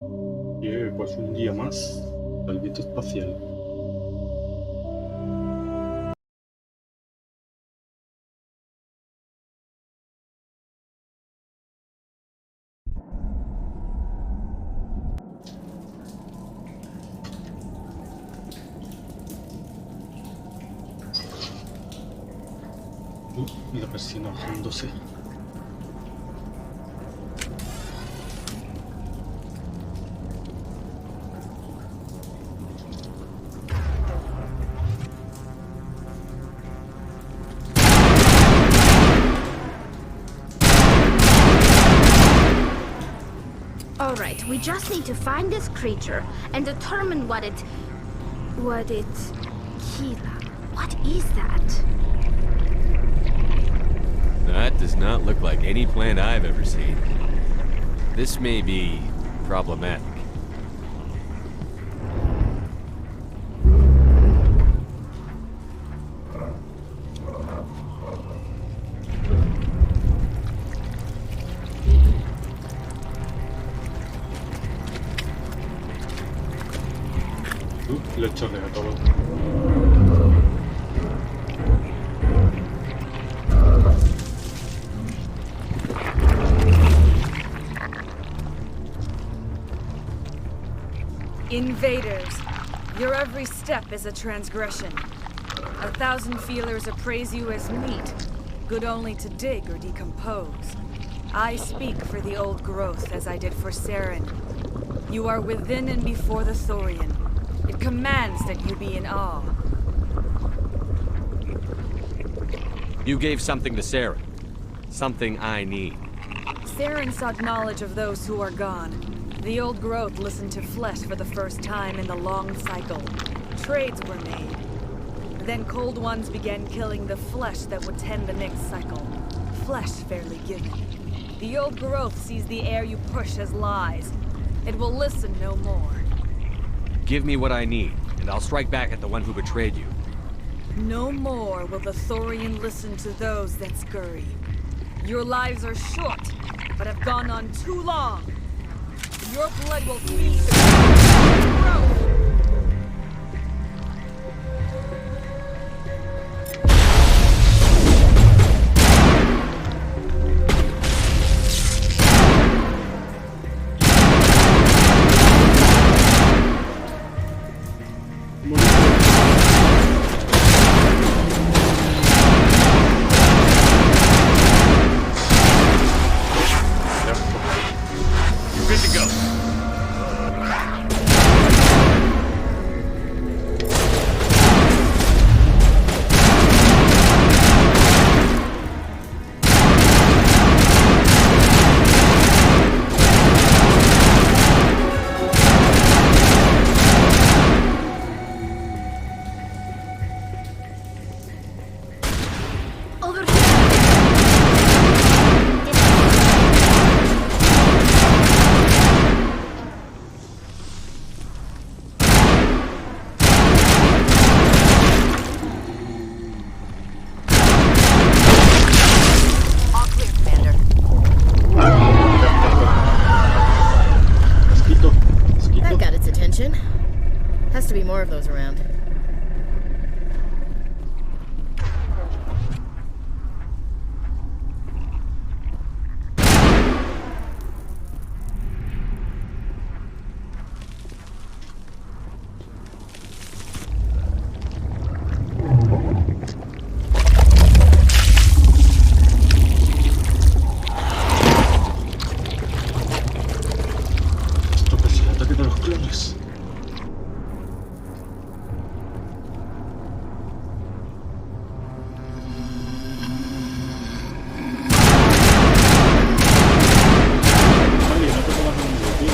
Pues un día más, Calvito espacial. Y la persona bajándose. Alright, we just need to find this creature and determine what it... Kila, what is that? That does not look like any plant I've ever seen. This may be problematic. Le chorrea todo. Invaders, your every step is a transgression. 1,000 feelers appraise you as meat, good only to dig or decompose. I speak for the old growth as I did for Saren. You are within and before the Thorian. It commands that you be in awe. You gave something to Saren. Something I need. Saren sought knowledge of those who are gone. The old growth listened to flesh for the first time in the long cycle. Trades were made. Then cold ones began killing the flesh that would tend the next cycle. Flesh fairly given. The old growth sees the air you push as lies. It will listen no more. Give me what I need, and I'll strike back at the one who betrayed you. No more will the Thorian listen to those that scurry. Your lives are short, but have gone on too long. Your blood will feed the growth. Good to go. Over here! All clear, Commander. Mosquito, mosquito. That got its attention. Has to be more of those around. Esto que es el ataque de los clones. Vale, no te pongas conmigo, tío.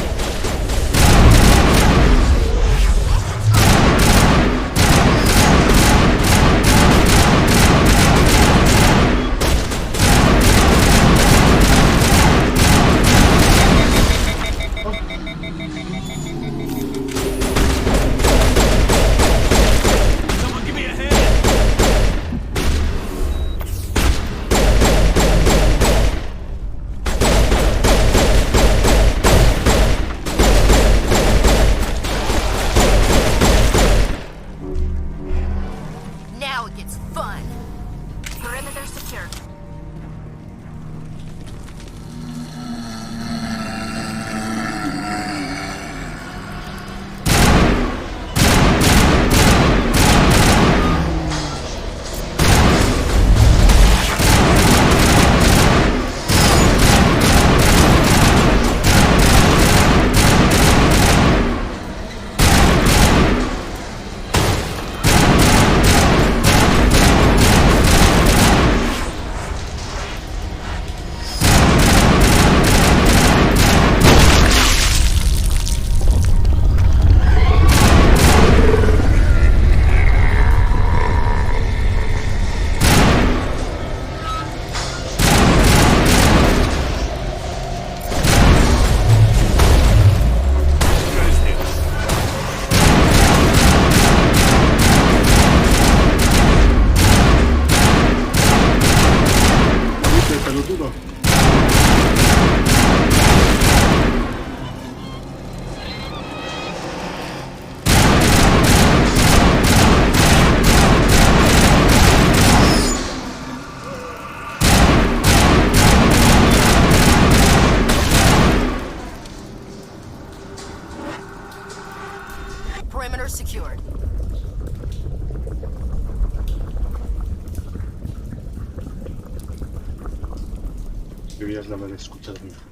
perimeter secured. Debías de haber escuchado mi oferta.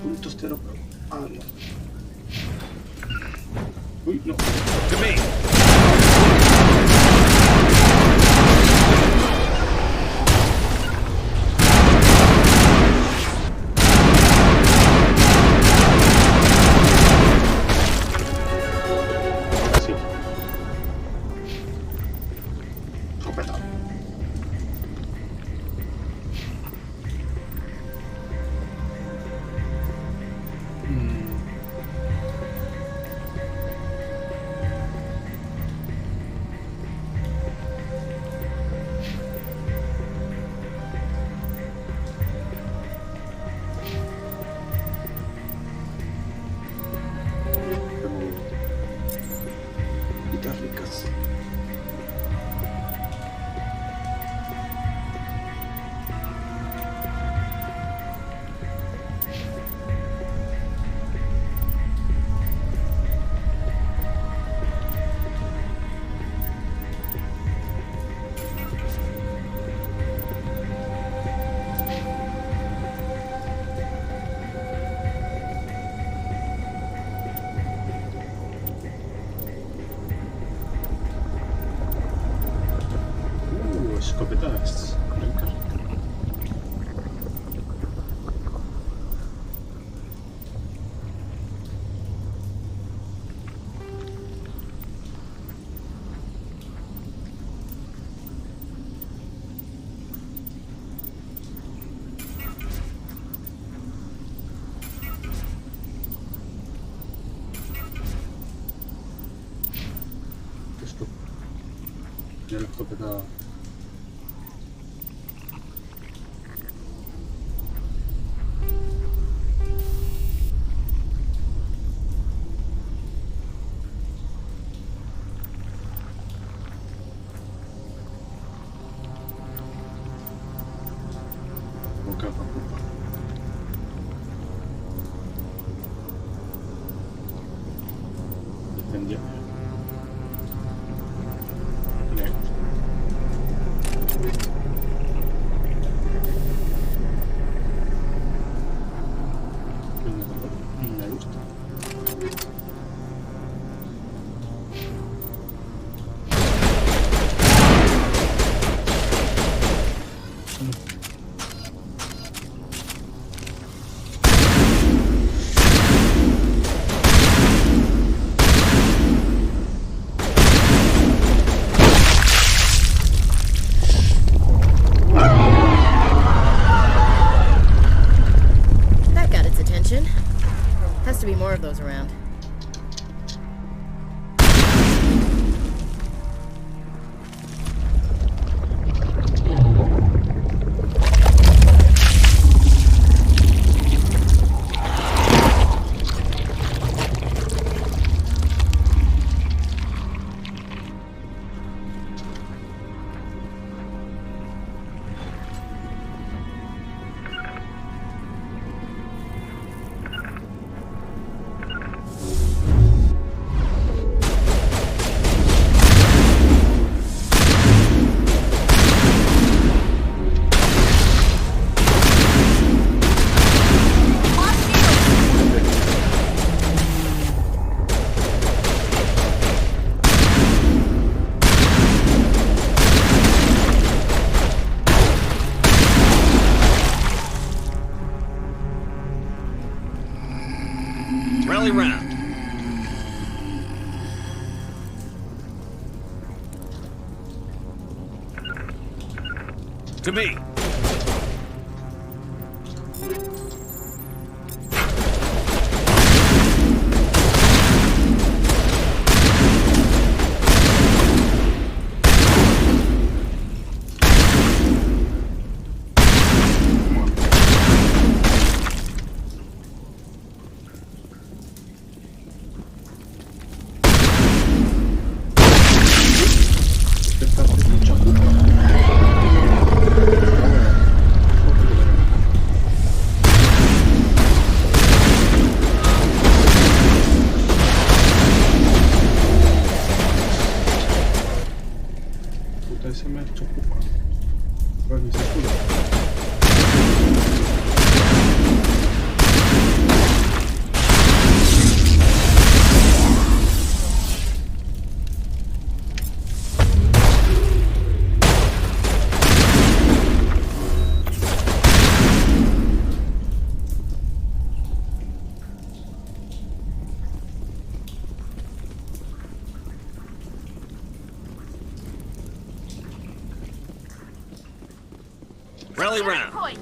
Puntos cero. Ah, no. Uy, no. To me. Sí. Sopetado. Ricas. Escopetas. Rica, rica. Esto. Ya la escopeta. Boca para culpa. Defendía. Me gusta. those around. Rally round. To me. Ese me ha hecho pupa. Bueno, ese culo. Rally round. Point.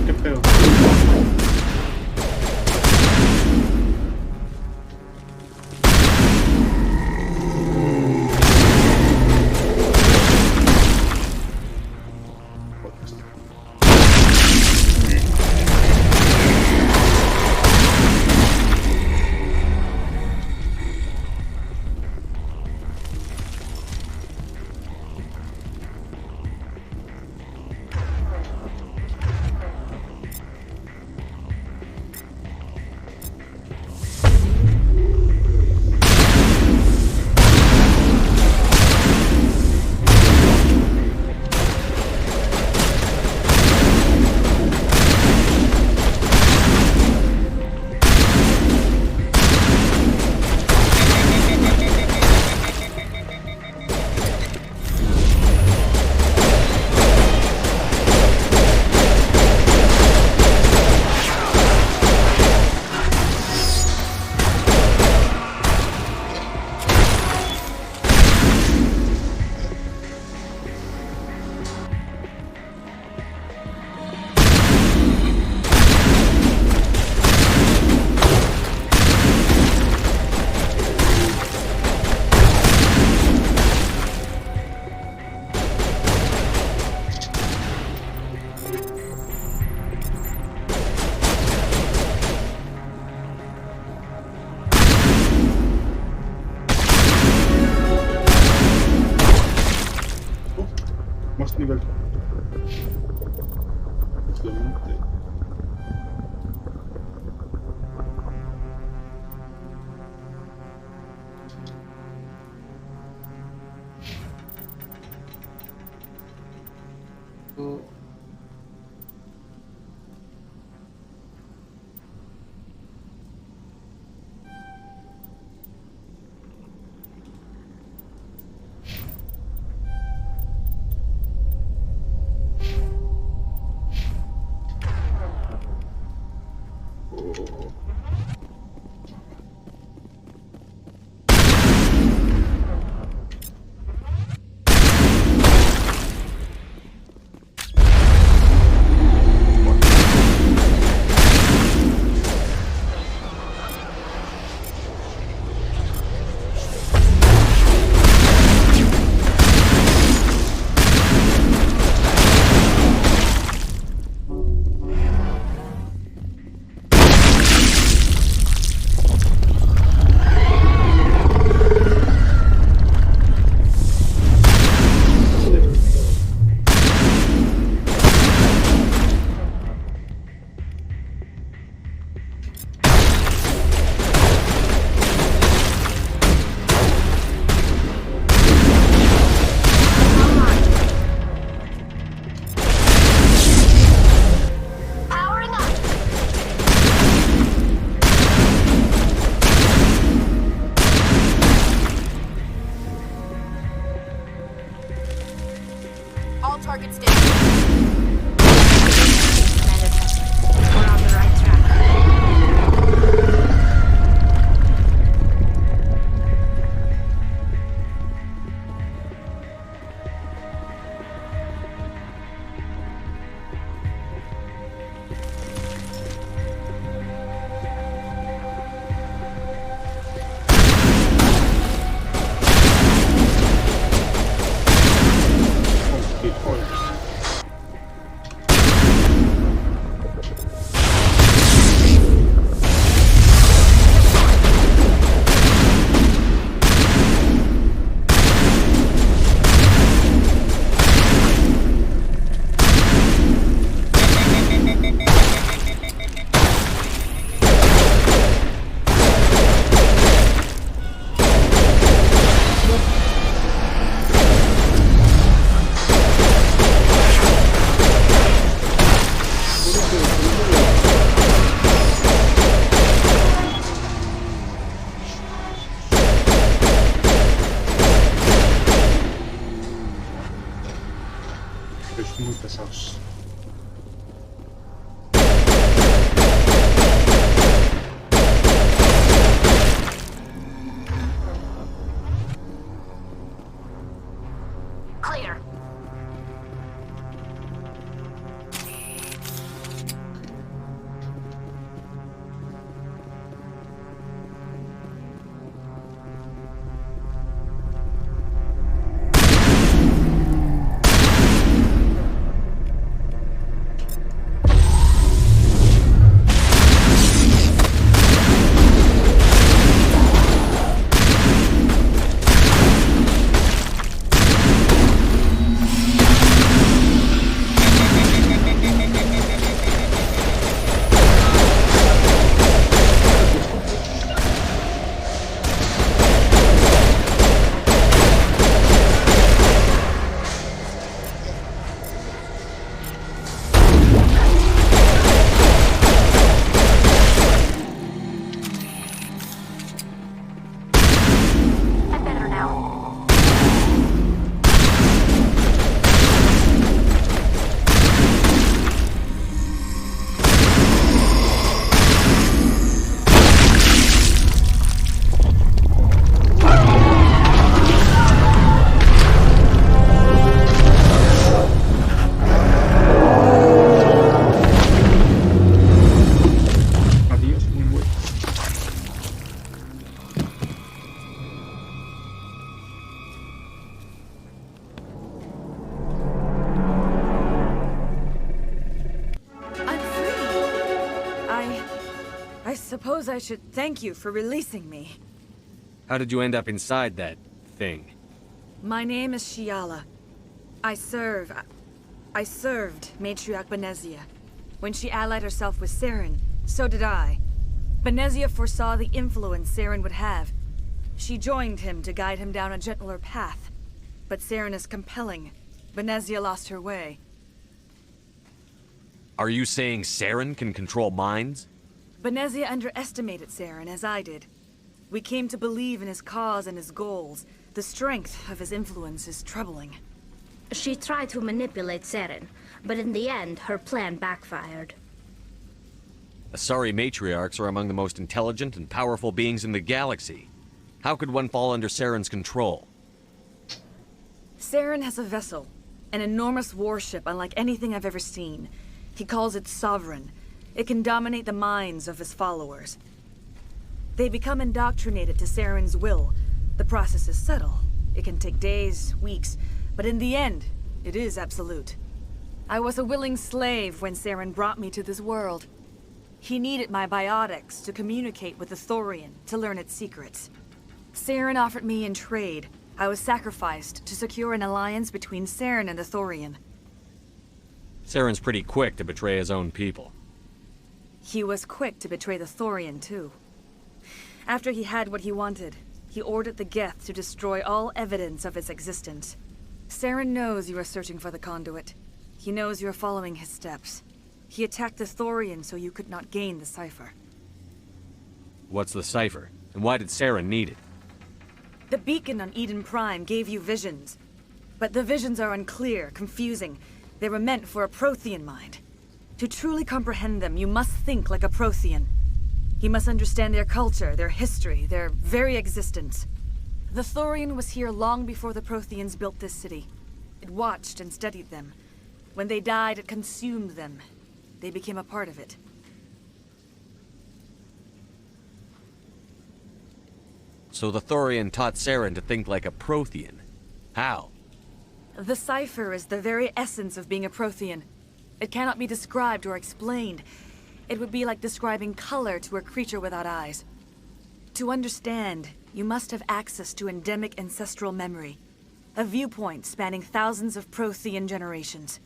¿Qué pedo? Más nivel. Simplemente. all target stations. Commander Tesla, we're on the right track. Sois muy pesados. Clear. I suppose I should thank you for releasing me. How did you end up inside that thing? My name is Shiala. I served Matriarch Benezia. When she allied herself with Saren, so did I. Benezia foresaw the influence Saren would have. She joined him to guide him down a gentler path. But Saren is compelling. Benezia lost her way. Are you saying Saren can control minds? Benezia underestimated Saren, as I did. We came to believe in his cause and his goals. The strength of his influence is troubling. She tried to manipulate Saren, but in the end, her plan backfired. Asari matriarchs are among the most intelligent and powerful beings in the galaxy. How could one fall under Saren's control? Saren has a vessel, an enormous warship unlike anything I've ever seen. He calls it Sovereign. It can dominate the minds of his followers. They become indoctrinated to Saren's will. The process is subtle. It can take days, weeks, but in the end, it is absolute. I was a willing slave when Saren brought me to this world. He needed my biotics to communicate with the Thorian, to learn its secrets. Saren offered me in trade. I was sacrificed to secure an alliance between Saren and the Thorian. Saren's pretty quick to betray his own people. He was quick to betray the Thorian, too. After he had what he wanted, he ordered the Geth to destroy all evidence of its existence. Saren knows you are searching for the conduit. He knows you are following his steps. He attacked the Thorian so you could not gain the cipher. What's the cipher? And why did Saren need it? The beacon on Eden Prime gave you visions. But the visions are unclear, confusing. They were meant for a Prothean mind. To truly comprehend them, you must think like a Prothean. You must understand their culture, their history, their very existence. The Thorian was here long before the Protheans built this city. It watched and studied them. When they died, it consumed them. They became a part of it. So the Thorian taught Saren to think like a Prothean. How? The cipher is the very essence of being a Prothean. It cannot be described or explained. It would be like describing color to a creature without eyes. To understand, you must have access to endemic ancestral memory, a viewpoint spanning thousands of Prothean generations.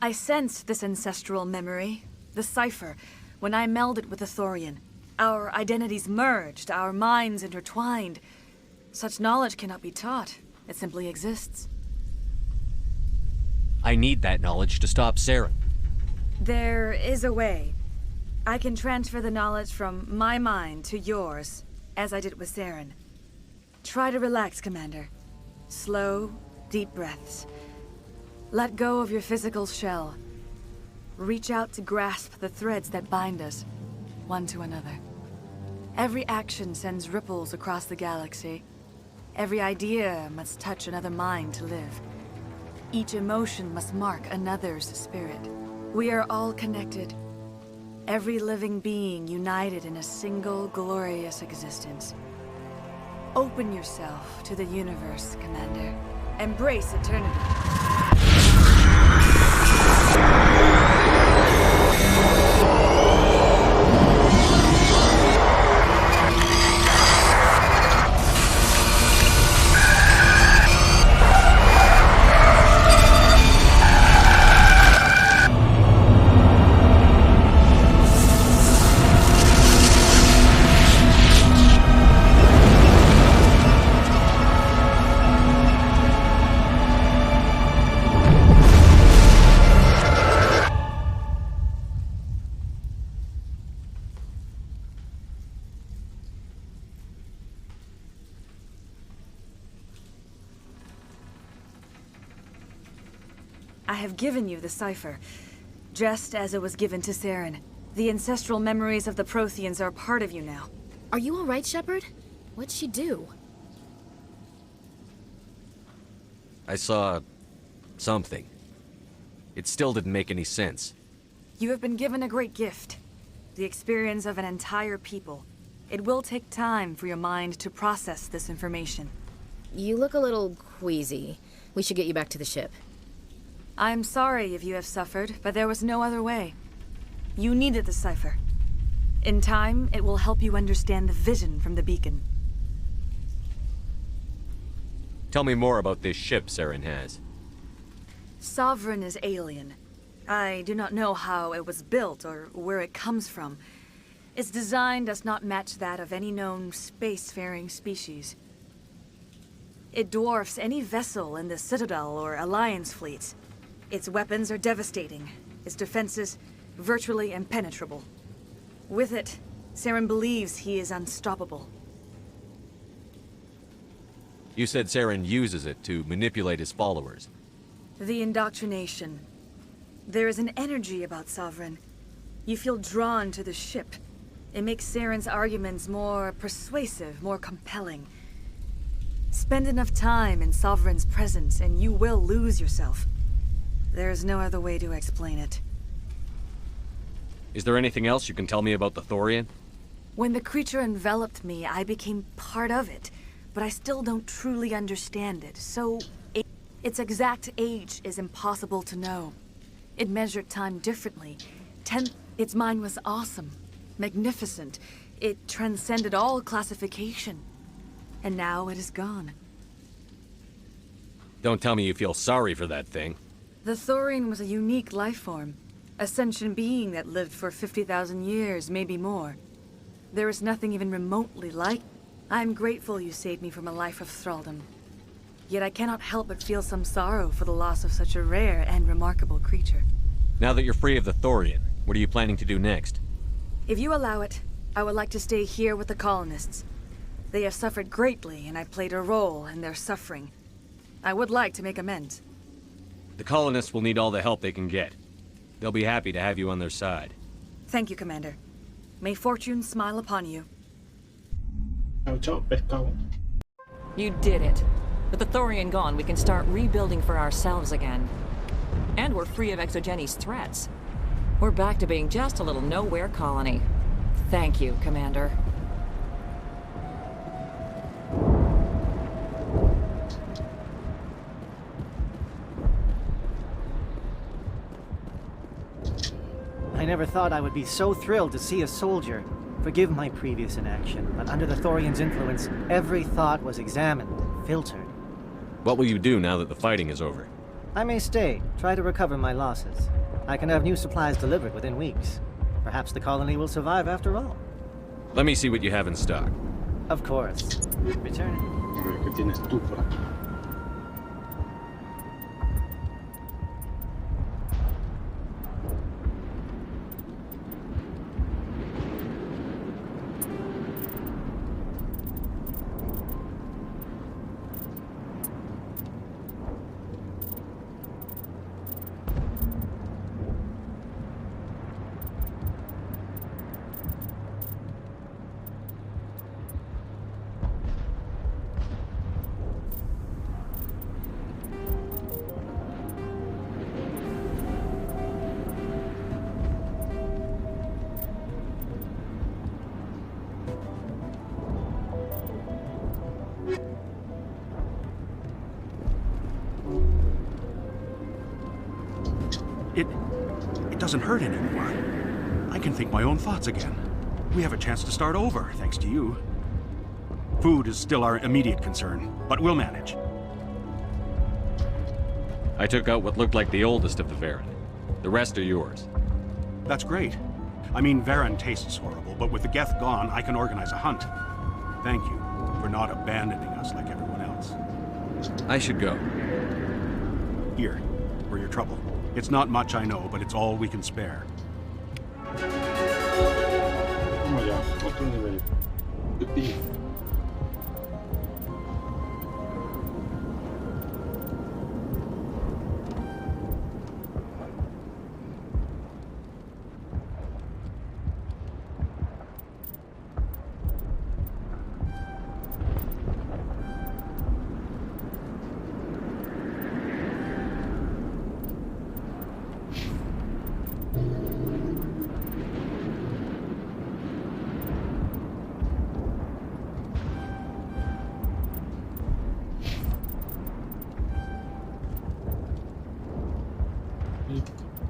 I sensed this ancestral memory, the cipher, when I melded with the Thorian. Our identities merged, our minds intertwined. Such knowledge cannot be taught. It simply exists. I need that knowledge to stop Saren. There is a way. I can transfer the knowledge from my mind to yours, as I did with Saren. Try to relax, Commander. Slow, deep breaths. Let go of your physical shell. Reach out to grasp the threads that bind us, one to another. Every action sends ripples across the galaxy. Every idea must touch another mind to live. Each emotion must mark another's spirit. We are all connected. Every living being united in a single glorious existence. Open yourself to the universe, Commander. Embrace eternity. I have given you the cipher, just as it was given to Saren. The ancestral memories of the Protheans are part of you now. Are you all right, Shepard? What'd she do? I saw... something. It still didn't make any sense. You have been given a great gift. The experience of an entire people. It will take time for your mind to process this information. You look a little queasy. We should get you back to the ship. I'm sorry if you have suffered, but there was no other way. You needed the cipher. In time, it will help you understand the vision from the beacon. Tell me more about this ship Saren has. Sovereign is alien. I do not know how it was built or where it comes from. Its design does not match that of any known spacefaring species. It dwarfs any vessel in the Citadel or Alliance fleets. Its weapons are devastating, its defenses virtually impenetrable. With it, Saren believes he is unstoppable. You said Saren uses it to manipulate his followers. The indoctrination. There is an energy about Sovereign. You feel drawn to the ship. It makes Saren's arguments more persuasive, more compelling. Spend enough time in Sovereign's presence and you will lose yourself. There is no other way to explain it. Is there anything else you can tell me about the Thorian? When the creature enveloped me, I became part of it, but I still don't truly understand it, so its exact age is impossible to know. It measured time differently. Its mind was awesome, magnificent. It transcended all classification. And now it is gone. Don't tell me you feel sorry for that thing. The Thorian was a unique life form. A sentient being that lived for 50,000 years, maybe more. There is nothing even remotely like. I am grateful you saved me from a life of thraldom. Yet I cannot help but feel some sorrow for the loss of such a rare and remarkable creature. Now that you're free of the Thorian, what are you planning to do next? If you allow it, I would like to stay here with the colonists. They have suffered greatly, and I played a role in their suffering. I would like to make amends. The colonists will need all the help they can get. They'll be happy to have you on their side. Thank you, Commander. May fortune smile upon you. Ciao, ciao, pescado. You did it. With the Thorian gone, we can start rebuilding for ourselves again. And we're free of Exogenes' threats. We're back to being just a little nowhere colony. Thank you, Commander. I never thought I would be so thrilled to see a soldier. Forgive my previous inaction, but under the Thorian's influence, every thought was examined and filtered. What will you do now that the fighting is over? I may stay, try to recover my losses. I can have new supplies delivered within weeks. Perhaps the colony will survive after all. Let me see what you have in stock. Of course. Returning. A ver, ¿qué tienes tú por aquí? It doesn't hurt anymore. I can think my own thoughts again. We have a chance to start over, thanks to you. Food is still our immediate concern, but we'll manage. I took out what looked like the oldest of the Varen. The rest are yours. That's great. I mean, Varen tastes horrible, but with the Geth gone, I can organize a hunt. Thank you for not abandoning us like everyone else. I should go. Here, for your trouble. It's not much, I know, but it's all we can spare. Vamos allá, otro nivel. Yupi.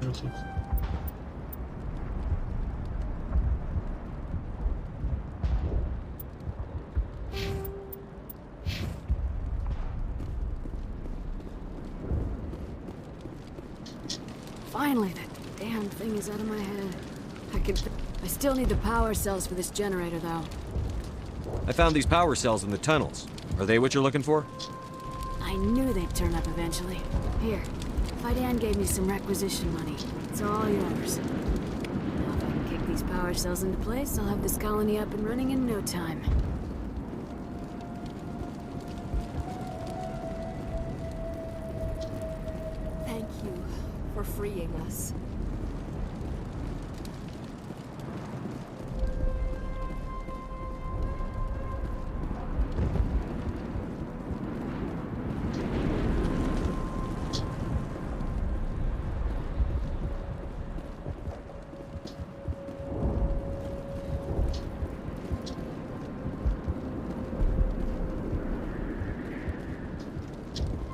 Gracias. Finally, that damn thing is out of my head. I still need the power cells for this generator, though. I found these power cells in the tunnels. Are they what you're looking for? I knew they'd turn up eventually. Here, Fidan gave me some requisition money. It's all yours. Now if I can kick these power cells into place, I'll have this colony up and running in no time. Thank you for freeing us.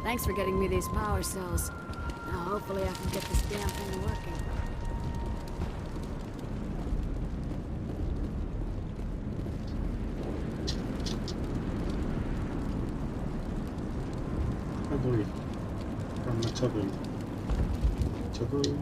Thanks for getting me these power cells. Now hopefully I can get this damn thing working. Chadui. From the Chadui. Chadui.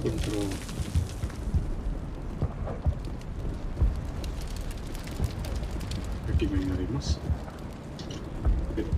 Encuentro... Aquí no hay nadie más. Pero...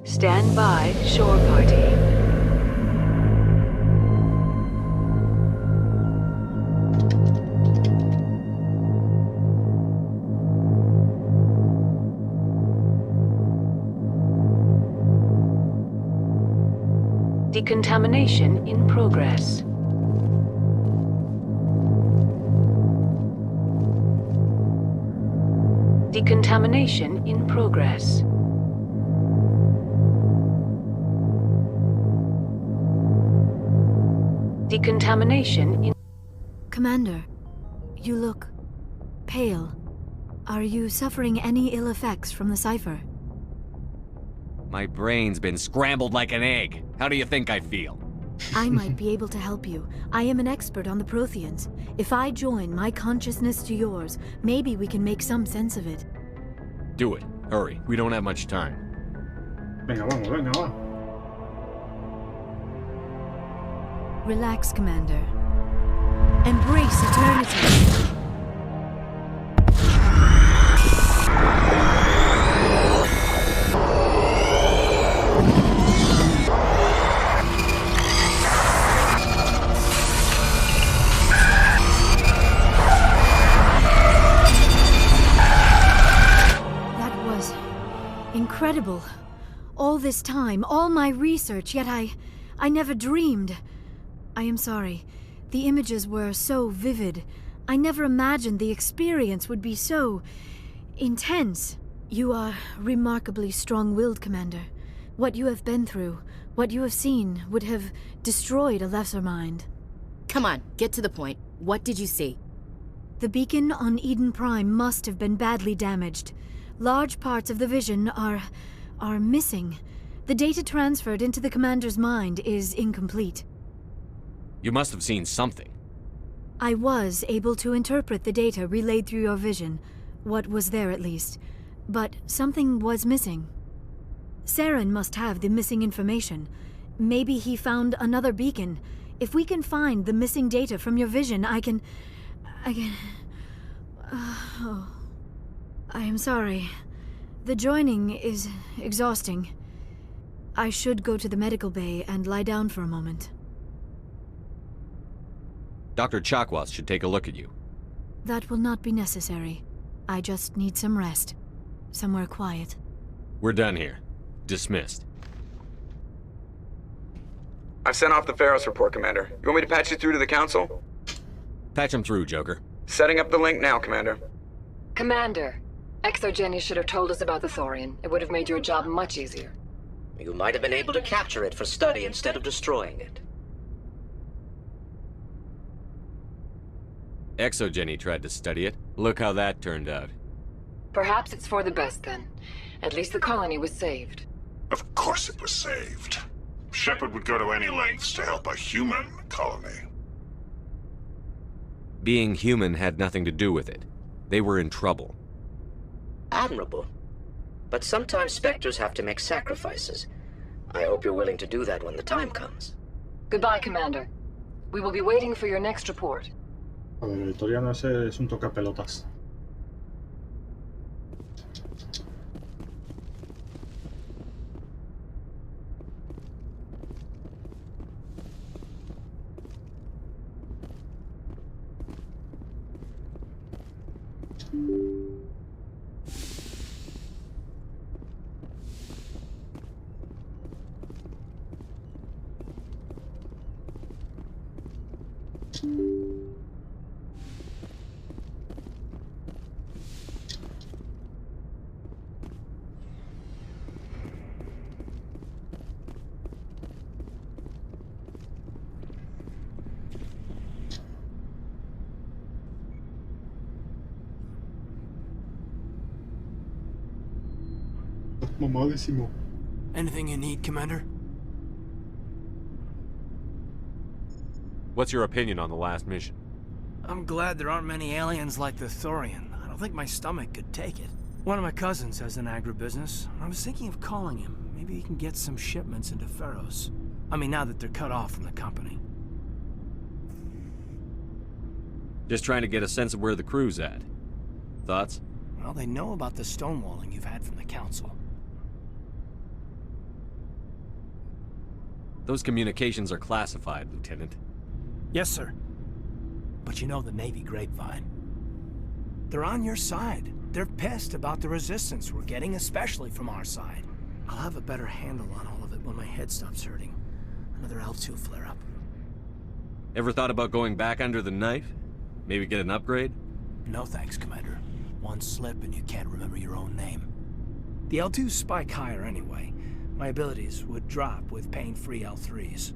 Stand by, shore party. Decontamination in progress. Decontamination in progress. Decontamination in... Commander, you look pale. Are you suffering any ill effects from the cipher? My brain's been scrambled like an egg. How do you think I feel? I might be able to help you. I am an expert on the Protheans. If I join my consciousness to yours, maybe we can make some sense of it. Do it. Hurry. We don't have much time. Venga, vamos, venga, va. Relax, Commander. Embrace eternity. That was incredible. All this time, all my research, yet I never dreamed. I am sorry. The images were so vivid. I never imagined the experience would be so intense. You are remarkably strong-willed, Commander. What you have been through, what you have seen, would have destroyed a lesser mind. Come on, get to the point. What did you see? The beacon on Eden Prime must have been badly damaged. Large parts of the vision are missing. The data transferred into the Commander's mind is incomplete. You must have seen something. I was able to interpret the data relayed through your vision, what was there at least, but something was missing. Saren must have the missing information. Maybe he found another beacon. If we can find the missing data from your vision, I can... Oh. I am sorry. The joining is exhausting. I should go to the medical bay and lie down for a moment. Dr. Chakwas should take a look at you. That will not be necessary. I just need some rest. Somewhere quiet. We're done here. Dismissed. I've sent off the Pharos report, Commander. You want me to patch you through to the Council? Patch him through, Joker. Setting up the link now, Commander. Commander, Exogeny should have told us about the Thorian. It would have made your job much easier. You might have been able to capture it for study instead of destroying it. Exogeny tried to study it. Look how that turned out. Perhaps it's for the best then. At least the colony was saved. Of course it was saved. Shepard would go to any lengths to help a human colony. Being human had nothing to do with it. They were in trouble. Admirable. But sometimes Spectres have to make sacrifices. I hope you're willing to do that when the time comes. Goodbye, Commander. We will be waiting for your next report. A ver, el Toriano ese es un tocapelotas. Mamadísimo. Anything you need, Commander? What's your opinion on the last mission? I'm glad there aren't many aliens like the Thorian. I don't think my stomach could take it. One of my cousins has an agribusiness. I was thinking of calling him. Maybe he can get some shipments into Pharaohs. I mean, now that they're cut off from the company. Just trying to get a sense of where the crew's at. Thoughts? Well, they know about the stonewalling you've had from the Council. Those communications are classified, Lieutenant. Yes, sir. But you know the Navy grapevine. They're on your side. They're pissed about the resistance we're getting, especially from our side. I'll have a better handle on all of it when my head stops hurting. Another L2 flare-up. Ever thought about going back under the knife? Maybe get an upgrade? No thanks, Commander. One slip and you can't remember your own name. The L2s spike higher anyway. My abilities would drop with pain-free L3s.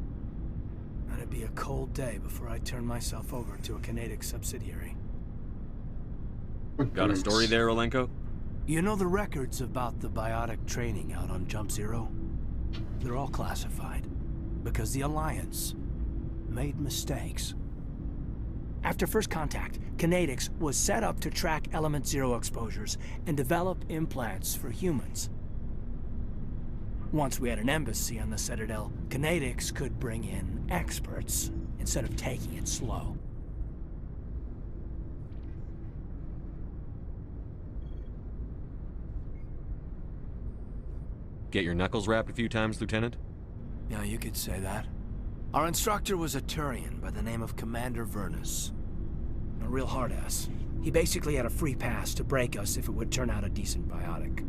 And it'd be a cold day before I turn myself over to a Canadic subsidiary. Got a story there, Olenko? You know the records about the biotic training out on Jump Zero? They're all classified. Because the Alliance made mistakes. After first contact, Canadics was set up to track Element Zero exposures and develop implants for humans. Once we had an embassy on the Citadel, Canadics could bring in experts instead of taking it slow. Get your knuckles rapped a few times, Lieutenant? Yeah, you could say that. Our instructor was a Turian by the name of Commander Vernus. A real hard-ass. He basically had a free pass to break us if it would turn out a decent biotic.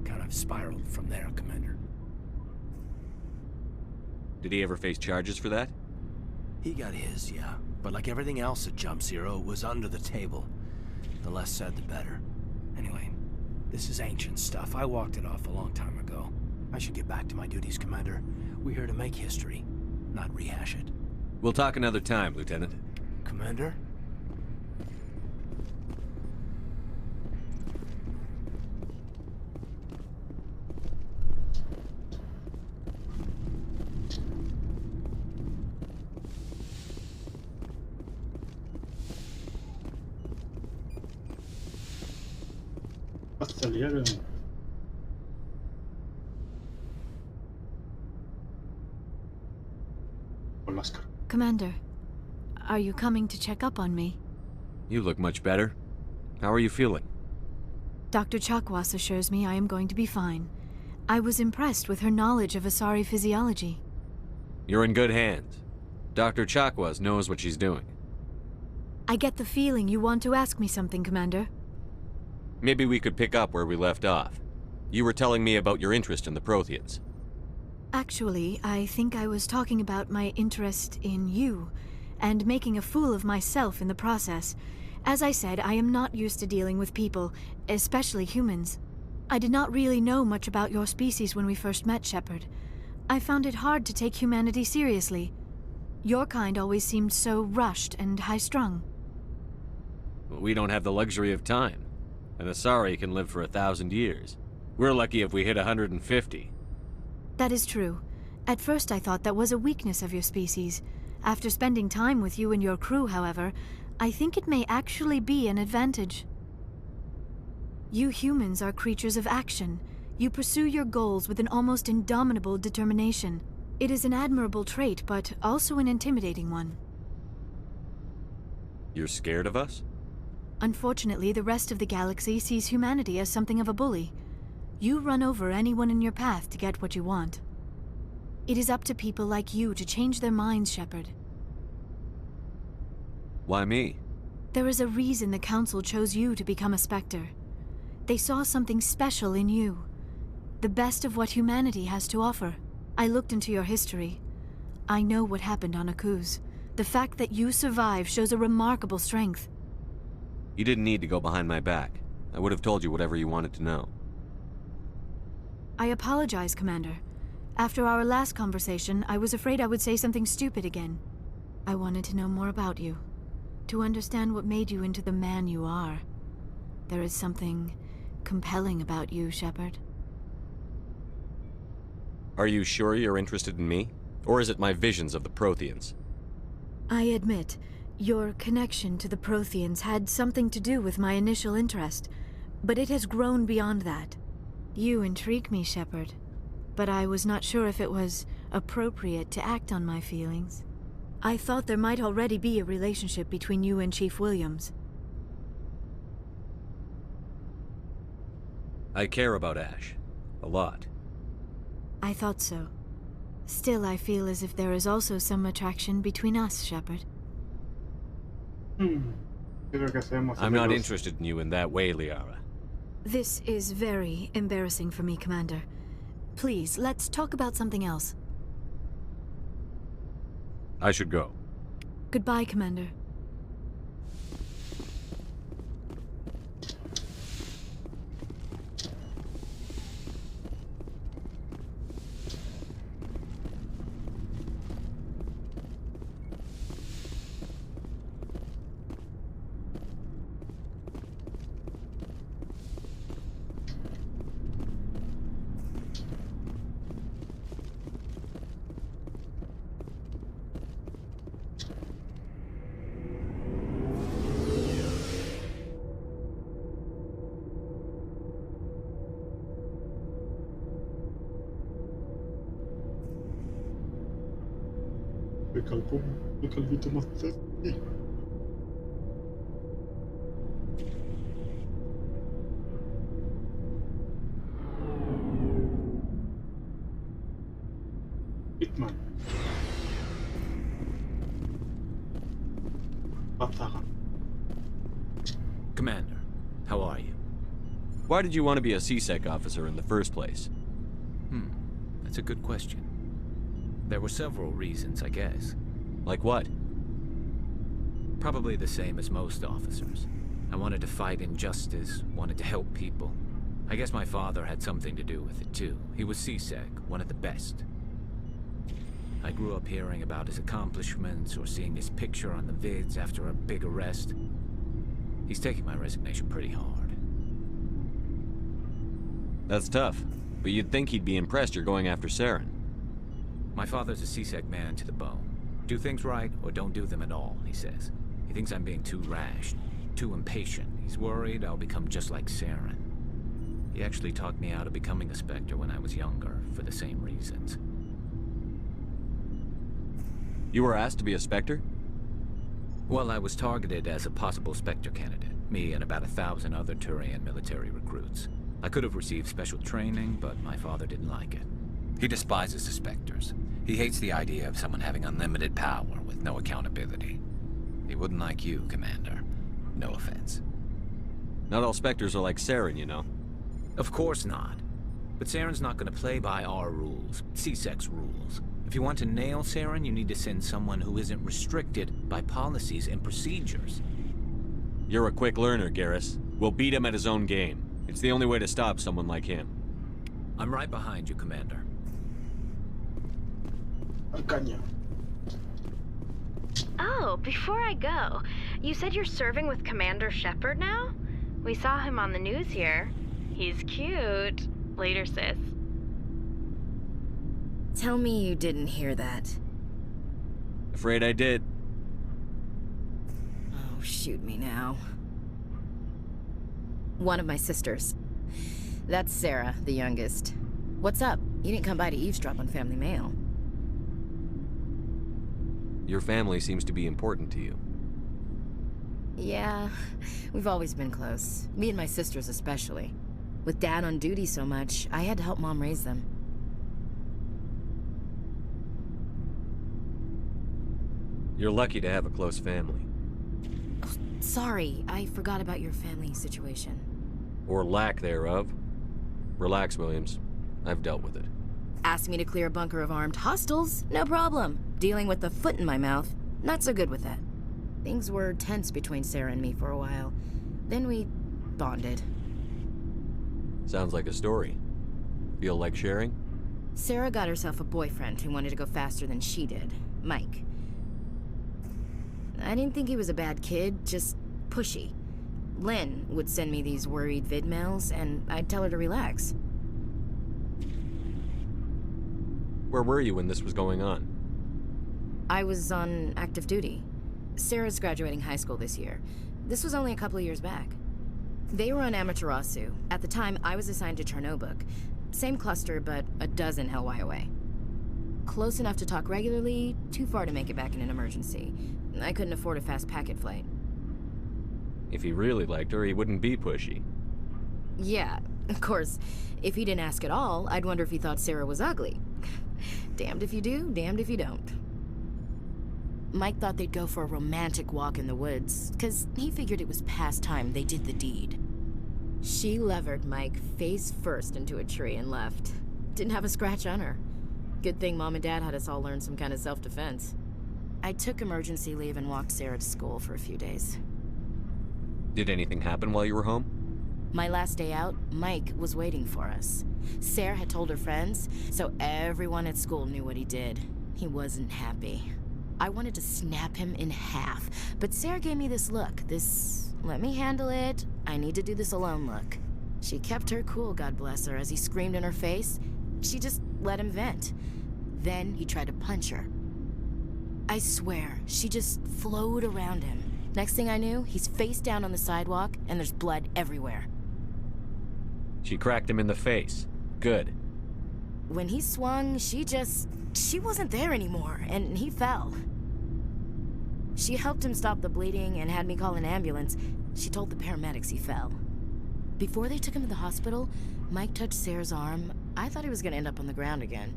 Kind of spiraled from there, Commander. Did he ever face charges for that? He got his, yeah. But like everything else at Jump Zero, it was under the table. The less said, the better. Anyway, this is ancient stuff. I walked it off a long time ago. I should get back to my duties, Commander. We're here to make history, not rehash it. We'll talk another time, Lieutenant. Commander? Salieron. Commander, are you coming to check up on me? You look much better. How are you feeling? Dr. Chakwas assures me I am going to be fine. I was impressed with her knowledge of Asari physiology. You're in good hands. Dr. Chakwas knows what she's doing. I get the feeling you want to ask me something, Commander. Maybe we could pick up where we left off. You were telling me about your interest in the Protheans. Actually, I think I was talking about my interest in you, and making a fool of myself in the process. As I said, I am not used to dealing with people, especially humans. I did not really know much about your species when we first met, Shepard. I found it hard to take humanity seriously. Your kind always seemed so rushed and high-strung. We don't have the luxury of time. An Asari can live for 1,000 years. We're lucky if we hit 150. That is true. At first I thought that was a weakness of your species. After spending time with you and your crew, however, I think it may actually be an advantage. You humans are creatures of action. You pursue your goals with an almost indomitable determination. It is an admirable trait, but also an intimidating one. You're scared of us? Unfortunately, the rest of the galaxy sees humanity as something of a bully. You run over anyone in your path to get what you want. It is up to people like you to change their minds, Shepard. Why me? There is a reason the Council chose you to become a Spectre. They saw something special in you. The best of what humanity has to offer. I looked into your history. I know what happened on Akuz. The fact that you survived shows a remarkable strength. You didn't need to go behind my back. I would have told you whatever you wanted to know. I apologize, Commander. After our last conversation, I was afraid I would say something stupid again. I wanted to know more about you. To understand what made you into the man you are. There is something compelling about you, Shepard. Are you sure you're interested in me? Or is it my visions of the Protheans? I admit, your connection to the Protheans had something to do with my initial interest, but it has grown beyond that. You intrigue me, Shepard, but I was not sure if it was appropriate to act on my feelings. I thought there might already be a relationship between you and Chief Williams. I care about Ash. A lot. I thought so. Still, I feel as if there is also some attraction between us, Shepard. I'm not interested in you in that way, Liara. This is very embarrassing for me, Commander. Please, let's talk about something else. I should go. Goodbye, Commander. Calvito más sexy. Hitman. Commander, how are you? Why did you want to be a CSEC officer in the first place? That's a good question. There were several reasons, I guess. Like what? Probably the same as most officers. I wanted to fight injustice, wanted to help people. I guess my father had something to do with it too. He was CSEC, one of the best. I grew up hearing about his accomplishments or seeing his picture on the vids after a big arrest. He's taking my resignation pretty hard. That's tough, but you'd think he'd be impressed you're going after Saren. My father's a CSEC man to the bone. Do things right, or don't do them at all, he says. He thinks I'm being too rash, too impatient. He's worried I'll become just like Saren. He actually talked me out of becoming a Spectre when I was younger, for the same reasons. You were asked to be a Spectre? Well, I was targeted as a possible Spectre candidate. Me and about 1,000 other Turian military recruits. I could have received special training, but my father didn't like it. He despises the Spectres. He hates the idea of someone having unlimited power with no accountability. He wouldn't like you, Commander. No offense. Not all Spectres are like Saren, you know. Of course not. But Saren's not going to play by our rules, CSEC's rules. If you want to nail Saren, you need to send someone who isn't restricted by policies and procedures. You're a quick learner, Garrus. We'll beat him at his own game. It's the only way to stop someone like him. I'm right behind you, Commander. Oh, before I go, you said you're serving with Commander Shepard now? We saw him on the news here. He's cute. Later, sis. Tell me you didn't hear that. Afraid I did. Oh, shoot me now. One of my sisters. That's Sarah, the youngest. What's up? You didn't come by to eavesdrop on family mail. Your family seems to be important to you. Yeah, we've always been close. Me and my sisters especially. With Dad on duty so much, I had to help Mom raise them. You're lucky to have a close family. Oh, sorry, I forgot about your family situation. Or lack thereof. Relax, Williams. I've dealt with it. Asked me to clear a bunker of armed hostiles? No problem. Dealing with the foot in my mouth? Not so good with that. Things were tense between Sarah and me for a while. Then we bonded. Sounds like a story. Feel like sharing? Sarah got herself a boyfriend who wanted to go faster than she did. Mike. I didn't think he was a bad kid, just pushy. Lynn would send me these worried vid mails, and I'd tell her to relax. Where were you when this was going on? I was on active duty. Sarah's graduating high school this year. This was only a couple of years back. They were on Amaterasu. At the time, I was assigned to Chernobog. Same cluster, but a dozen LY away. Close enough to talk regularly, too far to make it back in an emergency. I couldn't afford a fast packet flight. If he really liked her, he wouldn't be pushy. Yeah, of course. If he didn't ask at all, I'd wonder if he thought Sarah was ugly. Damned if you do, damned if you don't. Mike thought they'd go for a romantic walk in the woods, because he figured it was past time they did the deed. She levered Mike face first into a tree and left. Didn't have a scratch on her. Good thing Mom and Dad had us all learn some kind of self-defense. I took emergency leave and walked Sarah to school for a few days. Did anything happen while you were home? My last day out, Mike was waiting for us. Sarah had told her friends, so everyone at school knew what he did. He wasn't happy. I wanted to snap him in half, but Sarah gave me this look, this let me handle it, I need to do this alone look. She kept her cool, God bless her, as he screamed in her face. She just let him vent. Then he tried to punch her. I swear, she just flowed around him. Next thing I knew, he's face down on the sidewalk, and there's blood everywhere. She cracked him in the face. Good. When he swung, she wasn't there anymore, and he fell. She helped him stop the bleeding and had me call an ambulance. She told the paramedics he fell. Before they took him to the hospital, Mike touched Sarah's arm. I thought he was gonna end up on the ground again.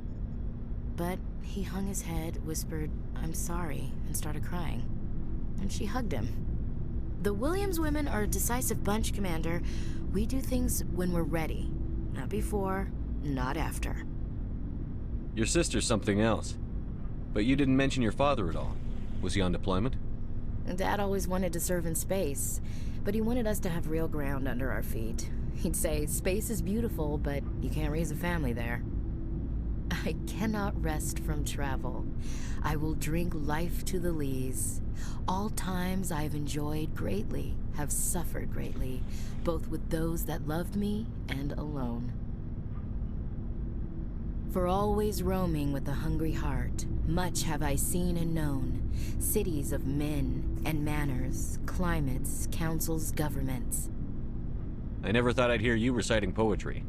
But he hung his head, whispered, "I'm sorry," and started crying. And she hugged him. The Williams women are a decisive bunch, Commander. We do things when we're ready. Not before, not after. Your sister's something else. But you didn't mention your father at all. Was he on deployment? Dad always wanted to serve in space, but he wanted us to have real ground under our feet. He'd say, space is beautiful, but you can't raise a family there. I cannot rest from travel. I will drink life to the lees. All times I've enjoyed greatly, have suffered greatly, both with those that loved me and alone. For always roaming with a hungry heart, much have I seen and known, cities of men and manners, climates, councils, governments. I never thought I'd hear you reciting poetry.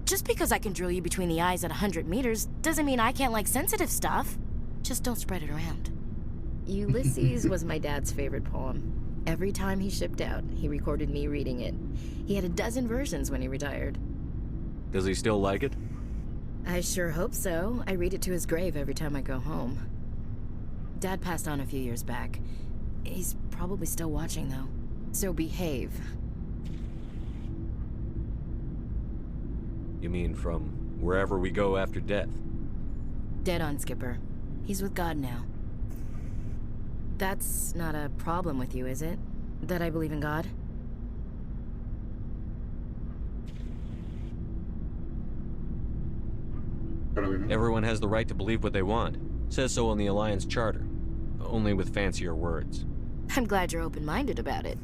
Just because I can drill you between the eyes at 100 meters doesn't mean I can't like sensitive stuff. Just don't spread it around. Ulysses was my dad's favorite poem. Every time he shipped out, he recorded me reading it. He had a dozen versions when he retired. Does he still like it? I sure hope so. I read it to his grave every time I go home. Dad passed on a few years back. He's probably still watching, though. So behave. You mean from wherever we go after death? Dead on, Skipper. He's with God now. That's not a problem with you, is it? That I believe in God? Everyone has the right to believe what they want. Says so on the Alliance Charter. Only with fancier words. I'm glad you're open-minded about it.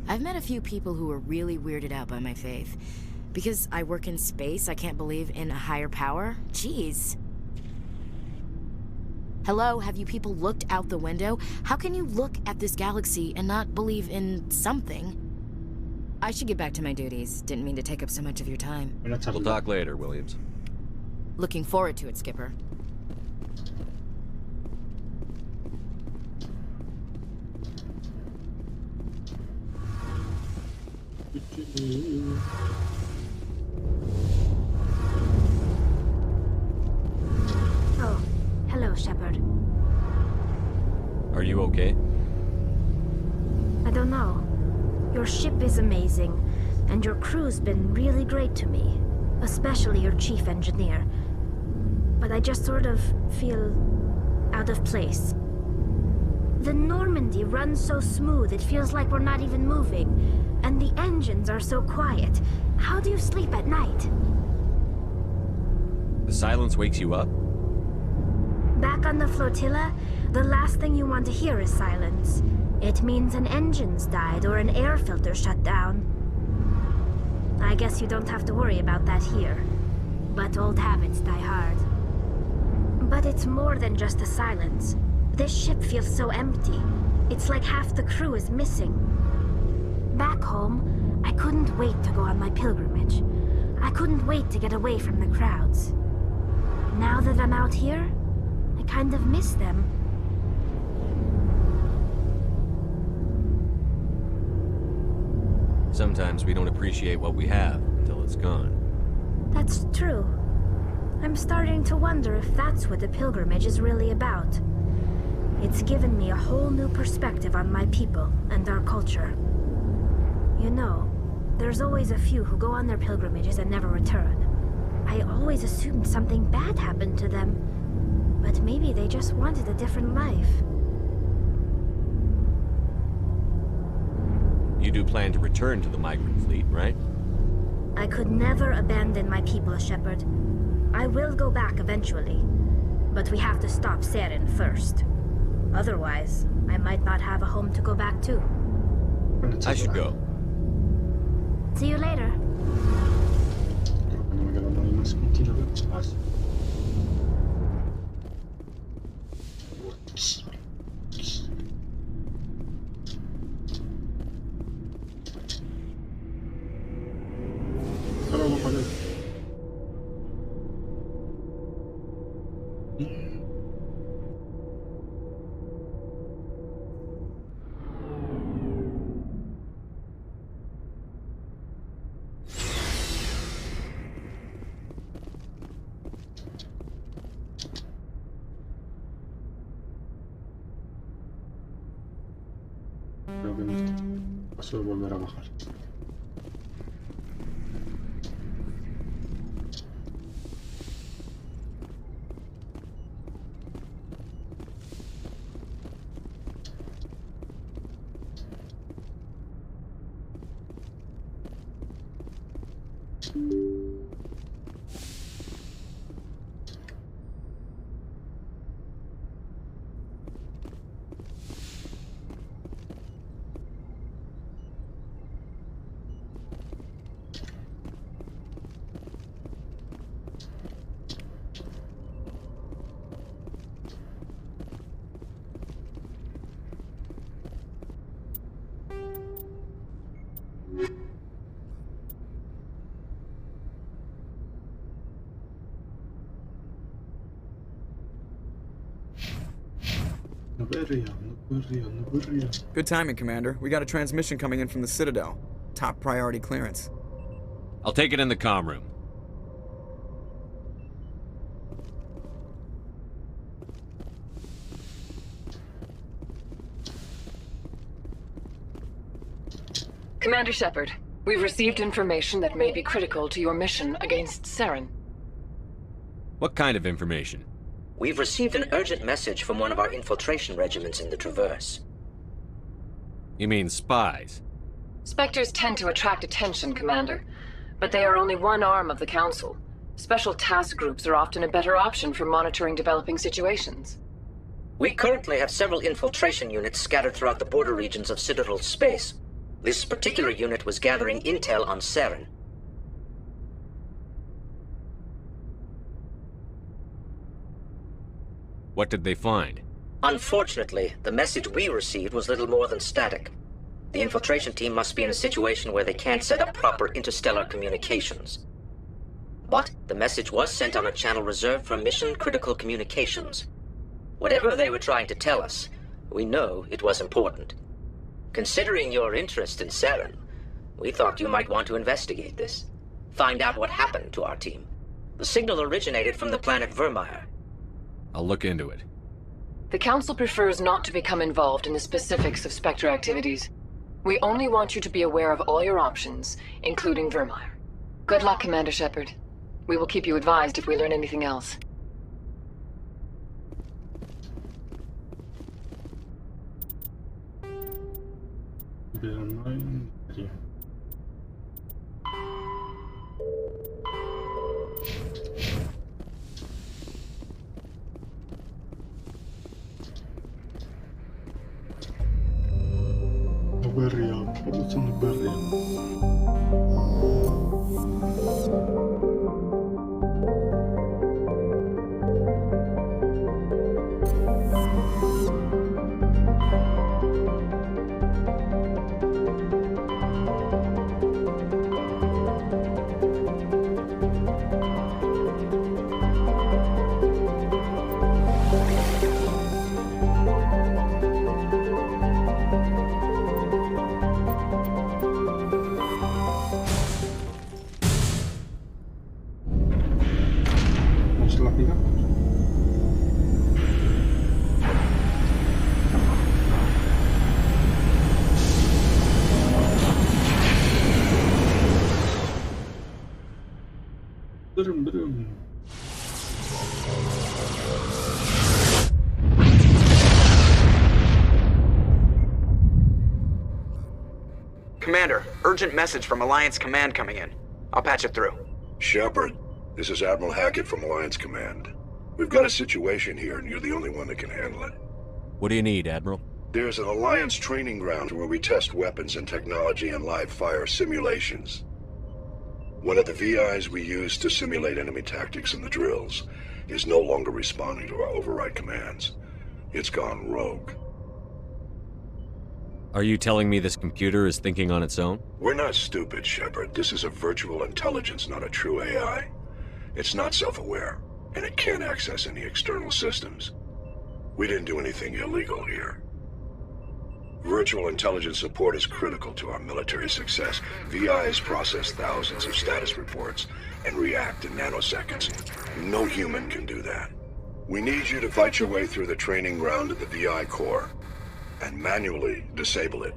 I've met a few people who were really weirded out by my faith. Because I work in space, I can't believe in a higher power? Jeez. Hello, have you people looked out the window? How can you look at this galaxy and not believe in something? I should get back to my duties. Didn't mean to take up so much of your time. We'll talk later, Williams. Looking forward to it, Skipper. Oh, hello, Shepard. Are you okay? I don't know. Your ship is amazing, and your crew's been really great to me. Especially your chief engineer. But I just sort of feel out of place. The Normandy runs so smooth it feels like we're not even moving. And the engines are so quiet. How do you sleep at night? The silence wakes you up? Back on the flotilla, the last thing you want to hear is silence. It means an engine's died or an air filter shut down. I guess you don't have to worry about that here. But old habits die hard. But it's more than just the silence. This ship feels so empty. It's like half the crew is missing. Back home, I couldn't wait to go on my pilgrimage. I couldn't wait to get away from the crowds. Now that I'm out here, I kind of miss them. Sometimes we don't appreciate what we have until it's gone. That's true. I'm starting to wonder if that's what the pilgrimage is really about. It's given me a whole new perspective on my people and our culture. You know, there's always a few who go on their pilgrimages and never return. I always assumed something bad happened to them. But maybe they just wanted a different life. You do plan to return to the migrant fleet, right? I could never abandon my people, Shepard. I will go back eventually. But we have to stop Saren first. Otherwise, I might not have a home to go back to. I should go. See you later. Creo que no. Paso de volver a bajar. Good timing, Commander. We got a transmission coming in from the Citadel. Top priority clearance. I'll take it in the comm room. Commander Shepard, we've received information that may be critical to your mission against Saren. What kind of information? We've received an urgent message from one of our infiltration regiments in the Traverse. You mean spies? Spectres tend to attract attention, Commander. But they are only one arm of the Council. Special task groups are often a better option for monitoring developing situations. We currently have several infiltration units scattered throughout the border regions of Citadel space. This particular unit was gathering intel on Saren. What did they find? Unfortunately, the message we received was little more than static. The infiltration team must be in a situation where they can't set up proper interstellar communications. But the message was sent on a channel reserved for mission-critical communications. Whatever they were trying to tell us, we know it was important. Considering your interest in Saren, we thought you might want to investigate this. Find out what happened to our team. The signal originated from the planet Vermeer. I'll look into it. The Council prefers not to become involved in the specifics of Spectre activities. We only want you to be aware of all your options, including Vermeer. Good luck, Commander Shepard. We will keep you advised if we learn anything else. Pero no entraría. Burial. What's on the burial? Commander, urgent message from Alliance Command coming in. I'll patch it through. Shepard, this is Admiral Hackett from Alliance Command. We've got a situation here, and you're the only one that can handle it. What do you need, Admiral? There's an Alliance training ground where we test weapons and technology in live fire simulations. One of the VIs we use to simulate enemy tactics in the drills is no longer responding to our override commands. It's gone rogue. Are you telling me this computer is thinking on its own? We're not stupid, Shepard. This is a virtual intelligence, not a true AI. It's not self-aware, and it can't access any external systems. We didn't do anything illegal here. Virtual intelligence support is critical to our military success. VIs process thousands of status reports and react in nanoseconds. No human can do that. We need you to fight your way through the training ground of the VI core and manually disable it.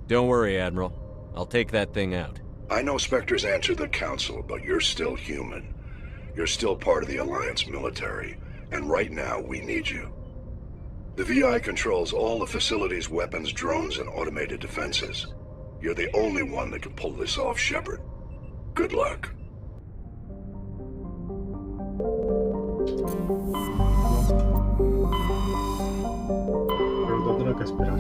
Don't worry, Admiral. I'll take that thing out. I know Spectres answer the Council, but you're still human. You're still part of the Alliance military, and right now we need you. The VI controls all the facility's weapons, drones, and automated defenses. You're the only one that can pull this off, Shepard. Good luck. Pero tendrá que esperar.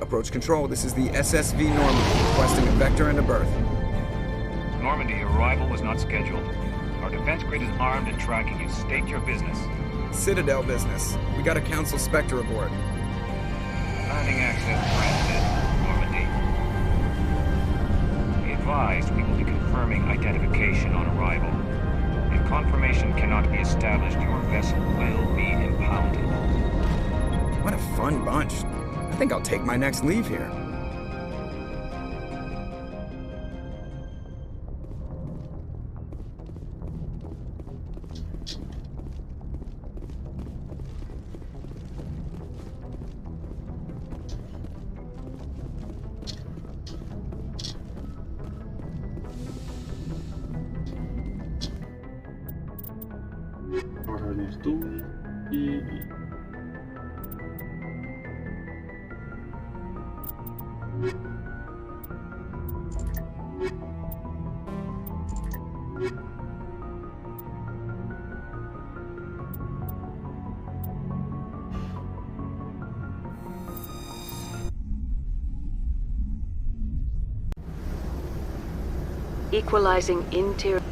Approach control, this is the SSV Normandy, requesting a vector and a berth. Normandy, arrival was not scheduled. Our defense grid is armed and tracking you. State your business. Citadel business. We got a Council Spectre aboard. Landing access granted, Normandy. Be advised, we will be confirming identification on arrival. If confirmation cannot be established, your vessel will be impounded. What a fun bunch. I think I'll take my next leave here. Ahora vienes tú y... Equalizing interior.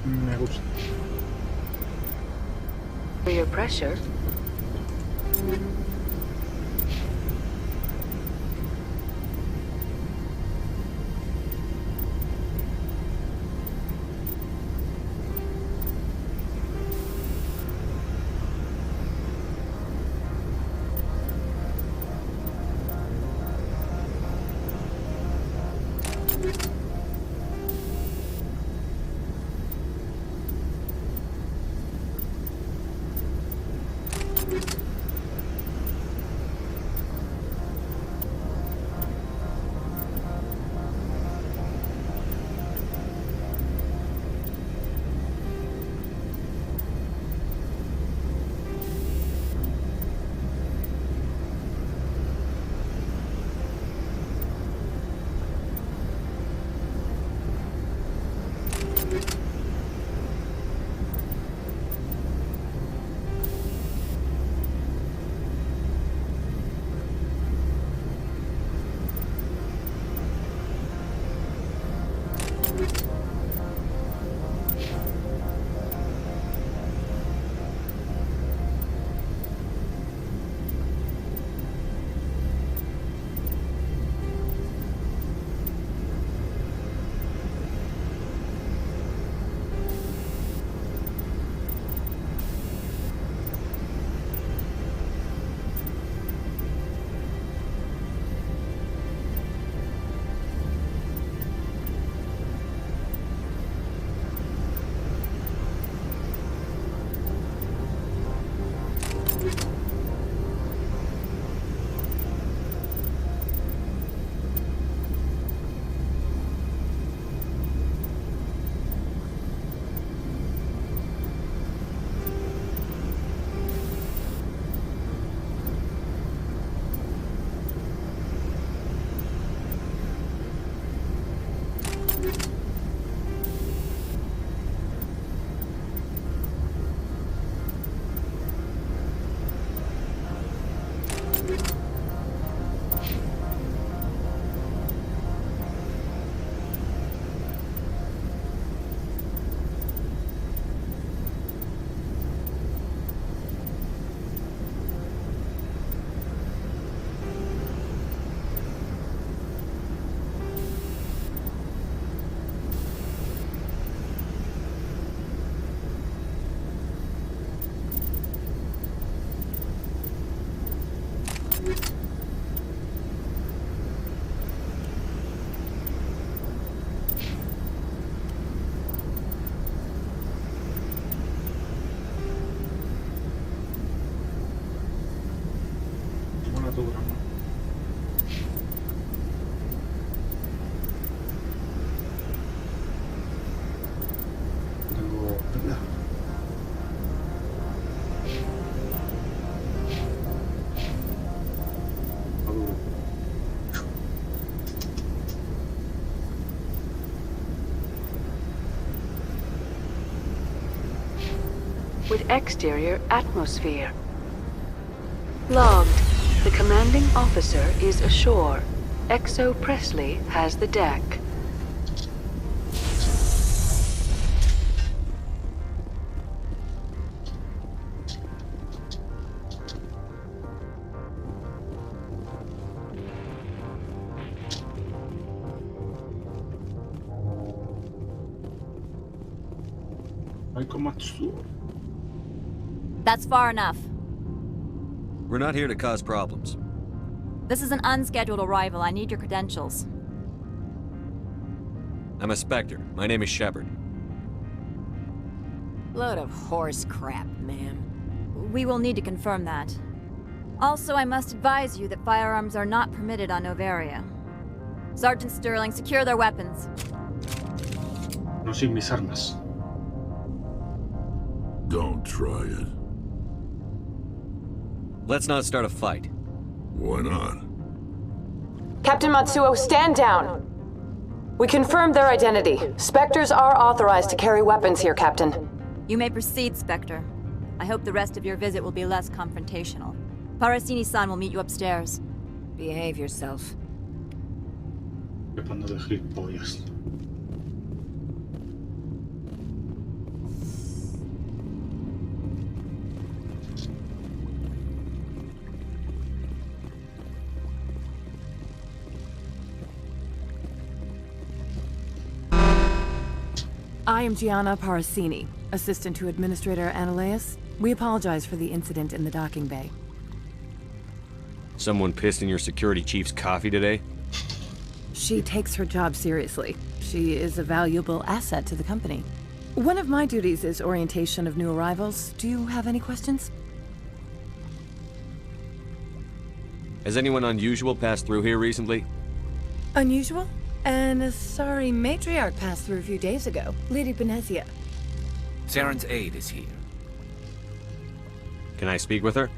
Me gusta. Your pressure. with exterior atmosphere. Logged. The commanding officer is ashore. Exo Presley has the deck. That's far enough. We're not here to cause problems. This is an unscheduled arrival. I need your credentials. I'm a Spectre. My name is Shepard. Load of horse crap, ma'am. We will need to confirm that. Also, I must advise you that firearms are not permitted on Novaria. Sergeant Sterling, secure their weapons. No sin mis armas. Don't try it. Let's not start a fight. Why not? Captain Matsuo, stand down! We confirmed their identity. Spectres are authorized to carry weapons here, Captain. You may proceed, Spectre. I hope the rest of your visit will be less confrontational. Parasini-san will meet you upstairs. Behave yourself. Qué bando de gilipollas. I am Gianna Parasini, assistant to Administrator Ananias. We apologize for the incident in the docking bay. Someone pissed in your security chief's coffee today? She takes her job seriously. She is a valuable asset to the company. One of my duties is orientation of new arrivals. Do you have any questions? Has anyone unusual passed through here recently? Unusual? And a sorry matriarch passed through a few days ago. Lady Benezia. Saren's aide is here. Can I speak with her?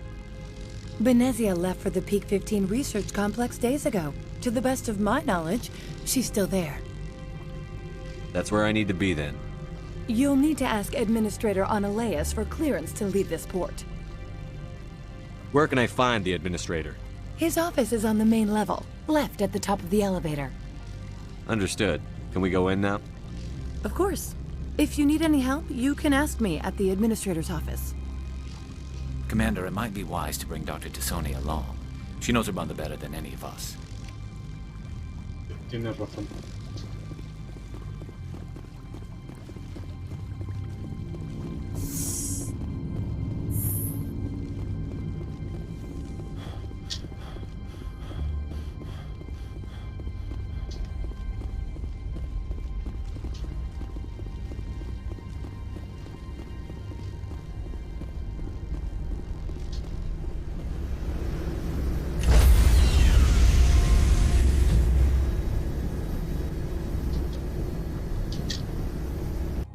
Benezia left for the Peak 15 research complex days ago. To the best of my knowledge, she's still there. That's where I need to be then. You'll need to ask Administrator Ananias for clearance to leave this port. Where can I find the Administrator? His office is on the main level, left at the top of the elevator. Understood. Can we go in now? Of course. If you need any help, you can ask me at the Administrator's office. Commander, it might be wise to bring Dr. Tassoni along. She knows her mother better than any of us. Tienes razón.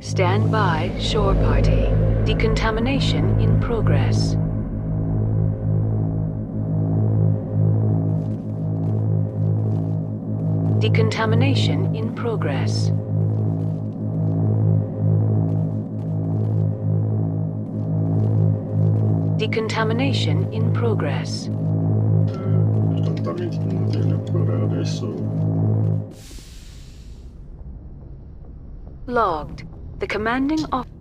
Stand by, shore party. Decontamination in progress. Decontamination in progress. Decontamination in progress. Logged. The commanding officer.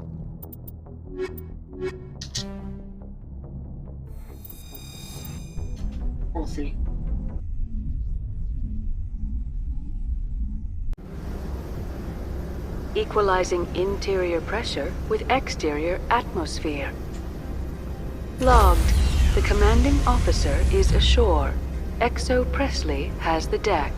Coffee. Equalizing interior pressure with exterior atmosphere. Logged. The commanding officer is ashore. Exo Presley has the deck.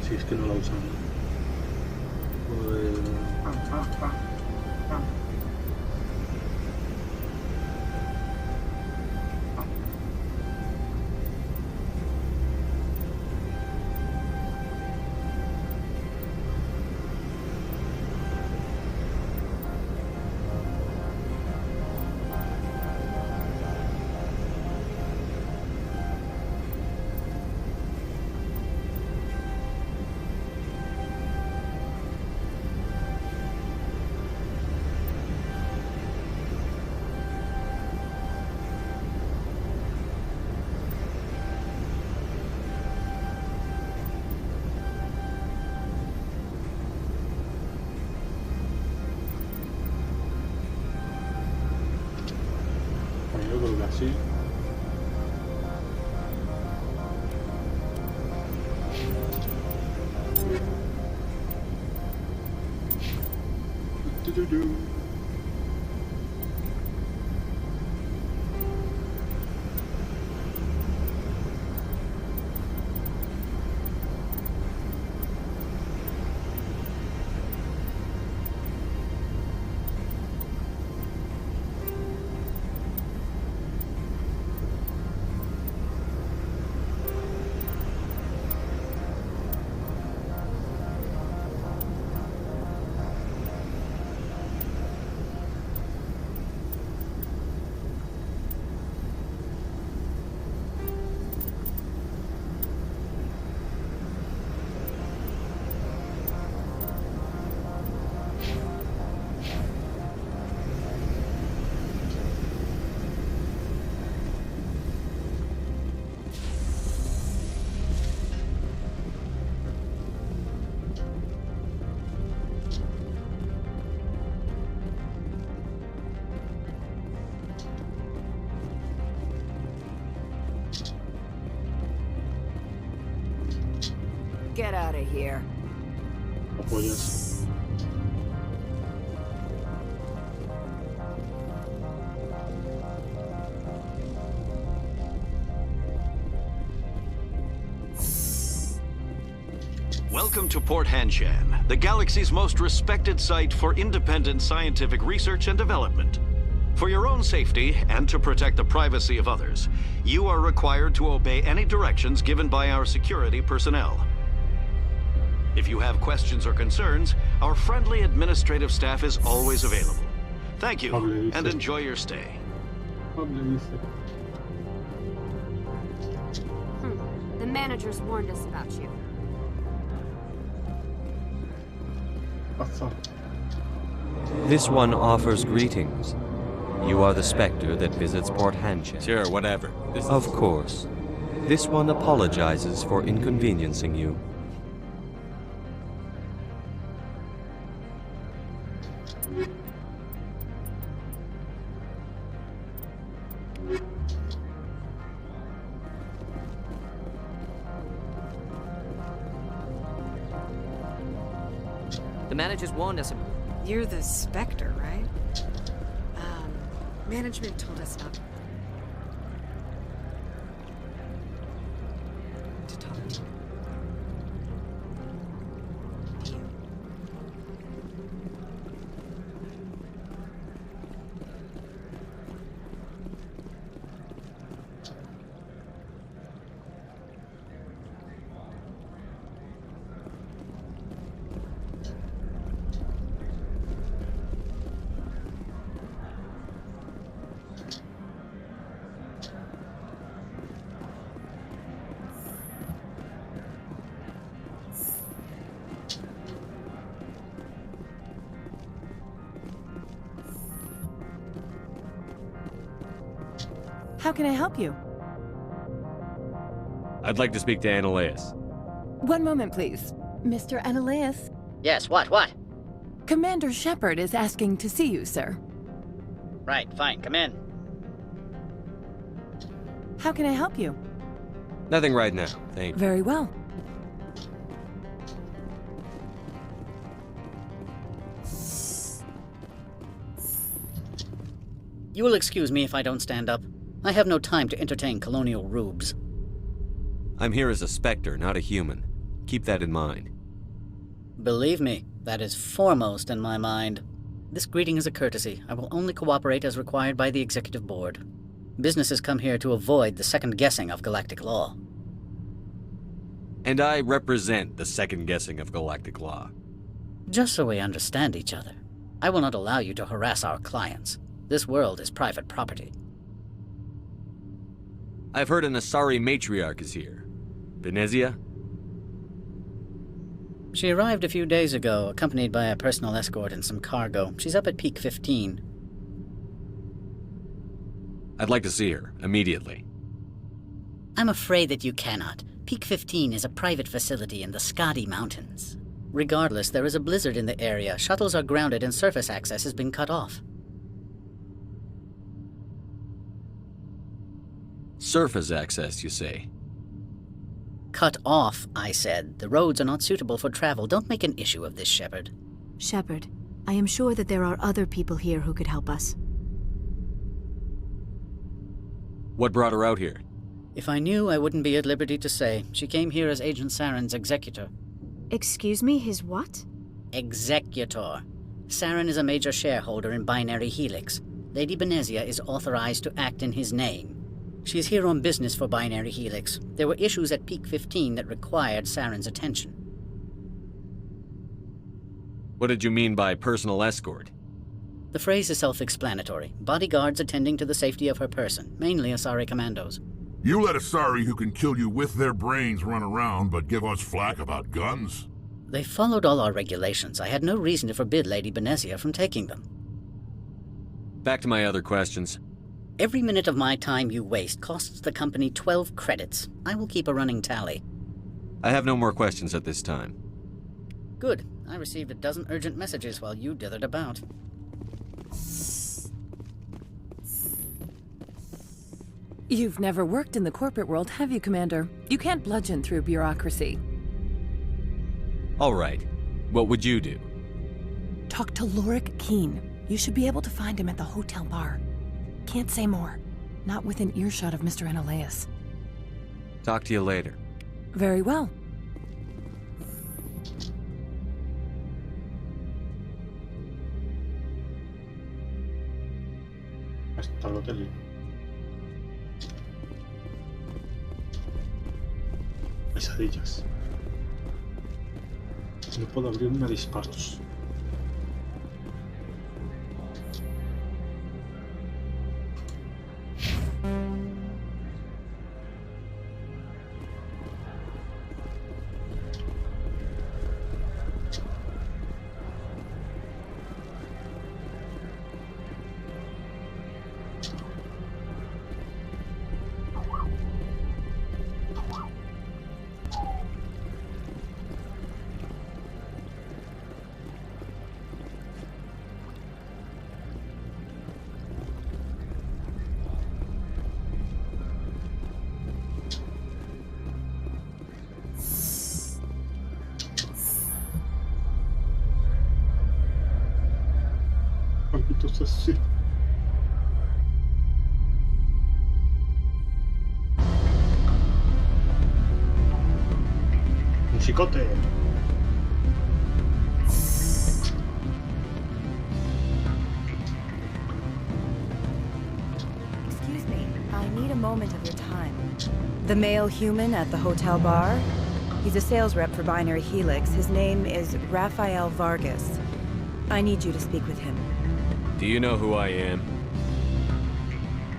Si es que no la usan. Get out of here. Apoyas. Welcome to Port Hanshan, the galaxy's most respected site for independent scientific research and development. For your own safety and to protect the privacy of others, you are required to obey any directions given by our security personnel. If you have questions or concerns, our friendly administrative staff is always available. Thank you, and enjoy your stay. The managers warned us about you. This one offers greetings. You are the Spectre that visits Port Hanshan. Sure, whatever. Of course. This one apologizes for inconveniencing you. The managers warned us. You're the Spectre, right? Management told us not to talk to you. How can I help you? I'd like to speak to Annaleus. One moment, please. Mr. Annaleus? Yes, what? Commander Shepard is asking to see you, sir. Right, fine, come in. How can I help you? Nothing right now, thank you. Very well. You will excuse me if I don't stand up. I have no time to entertain colonial rubes. I'm here as a Spectre, not a human. Keep that in mind. Believe me, that is foremost in my mind. This greeting is a courtesy. I will only cooperate as required by the Executive Board. Businesses come here to avoid the second guessing of galactic law. And I represent the second guessing of galactic law. Just so we understand each other, I will not allow you to harass our clients. This world is private property. I've heard an Asari matriarch is here. Venezia? She arrived a few days ago, accompanied by a personal escort and some cargo. She's up at Peak 15. I'd like to see her, immediately. I'm afraid that you cannot. Peak 15 is a private facility in the Skadi Mountains. Regardless, there is a blizzard in the area. Shuttles are grounded and surface access has been cut off. Surface access, you say? Cut off, I said. The roads are not suitable for travel. Don't make an issue of this, Shepard. Shepard, I am sure that there are other people here who could help us. What brought her out here? If I knew, I wouldn't be at liberty to say. She came here as Agent Saren's executor. Excuse me, his what? Executor. Saren is a major shareholder in Binary Helix. Lady Benezia is authorized to act in his name. She is here on business for Binary Helix. There were issues at Peak 15 that required Saren's attention. What did you mean by personal escort? The phrase is self-explanatory. Bodyguards attending to the safety of her person, mainly Asari commandos. You let Asari who can kill you with their brains run around, but give us flack about guns? They followed all our regulations. I had no reason to forbid Lady Benezia from taking them. Back to my other questions. Every minute of my time you waste costs the company 12 credits. I will keep a running tally. I have no more questions at this time. Good. I received a dozen urgent messages while you dithered about. You've never worked in the corporate world, have you, Commander? You can't bludgeon through bureaucracy. All right. What would you do? Talk to Lorik Keen. You should be able to find him at the hotel bar. Can't say more. Not within earshot of Mr. Analaeus. Talk to you later. Very well. Hasta el hotel. Pesadillas. No puedo abrirme a disparos. Entonces sí. Un chicote. Excuse me, I need a moment of your time. The male human at the hotel bar? He's a sales rep for Binary Helix. His name is Rafael Vargas. I need you to speak with him. Do you know who I am?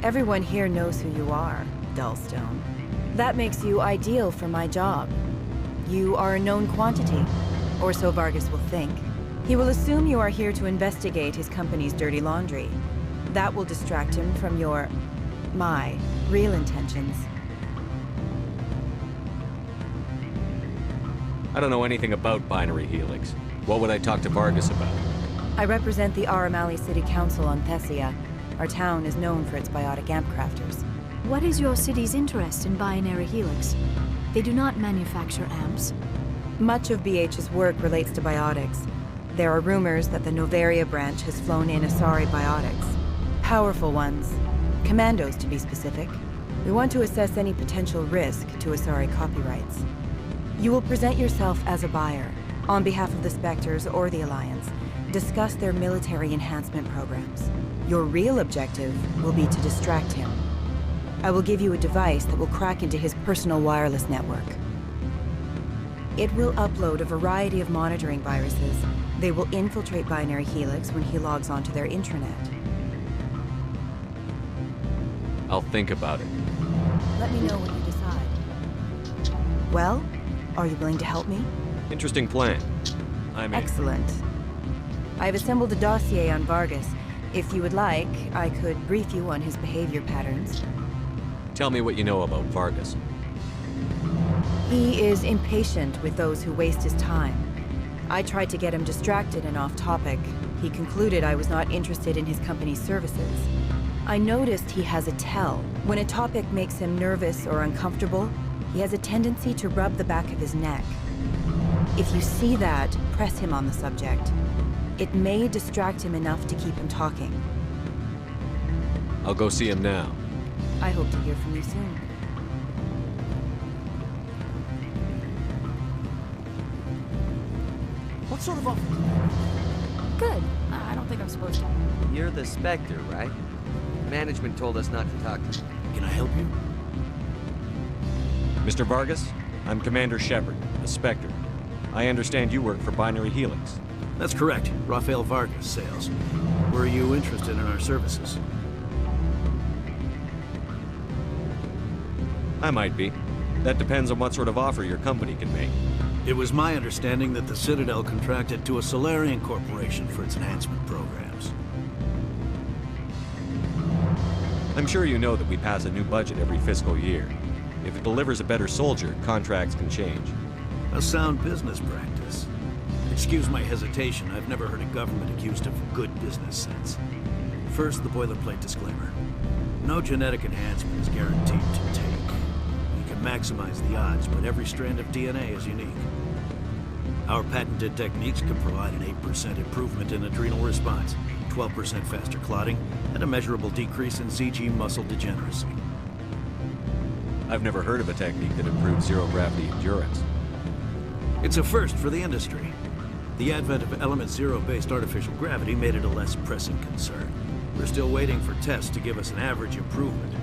Everyone here knows who you are, Dullstone. That makes you ideal for my job. You are a known quantity, or so Vargas will think. He will assume you are here to investigate his company's dirty laundry. That will distract him from my real intentions. I don't know anything about Binary Helix. What would I talk to Vargas about? I represent the Aramali City Council on Thessia. Our town is known for its biotic amp crafters. What is your city's interest in Binary Helix? They do not manufacture amps. Much of BH's work relates to biotics. There are rumors that the Noveria branch has flown in Asari biotics. Powerful ones. Commandos, to be specific. We want to assess any potential risk to Asari copyrights. You will present yourself as a buyer, on behalf of the Spectres or the Alliance. Discuss their military enhancement programs. Your real objective will be to distract him. I will give you a device that will crack into his personal wireless network. It will upload a variety of monitoring viruses. They will infiltrate Binary Helix when he logs onto their intranet. I'll think about it. Let me know what you decide. Well, are you willing to help me? Interesting plan. I'm in. Excellent. I've assembled a dossier on Vargas. If you would like, I could brief you on his behavior patterns. Tell me what you know about Vargas. He is impatient with those who waste his time. I tried to get him distracted and off topic. He concluded I was not interested in his company's services. I noticed he has a tell. When a topic makes him nervous or uncomfortable, he has a tendency to rub the back of his neck. If you see that, press him on the subject. It may distract him enough to keep him talking. I'll go see him now. I hope to hear from you soon. What sort of offer? Good. I don't think I'm supposed to. You're the Spectre, right? Management told us not to talk to you. Can I help you? Mr. Vargas, I'm Commander Shepard, a Spectre. I understand you work for Binary Helix. That's correct. Rafael Vargas, sales. Were you interested in our services? I might be. That depends on what sort of offer your company can make. It was my understanding that the Citadel contracted to a Solarian corporation for its enhancement programs. I'm sure you know that we pass a new budget every fiscal year. If it delivers a better soldier, contracts can change. A sound business practice. Excuse my hesitation, I've never heard a government accused of good business sense. First, the boilerplate disclaimer. No genetic enhancement is guaranteed to take. You can maximize the odds, but every strand of DNA is unique. Our patented techniques can provide an 8% improvement in adrenal response, 12% faster clotting, and a measurable decrease in CG muscle degeneracy. I've never heard of a technique that improves zero-gravity endurance. It's a first for the industry. The advent of element zero-based artificial gravity made it a less pressing concern. We're still waiting for tests to give us an average improvement.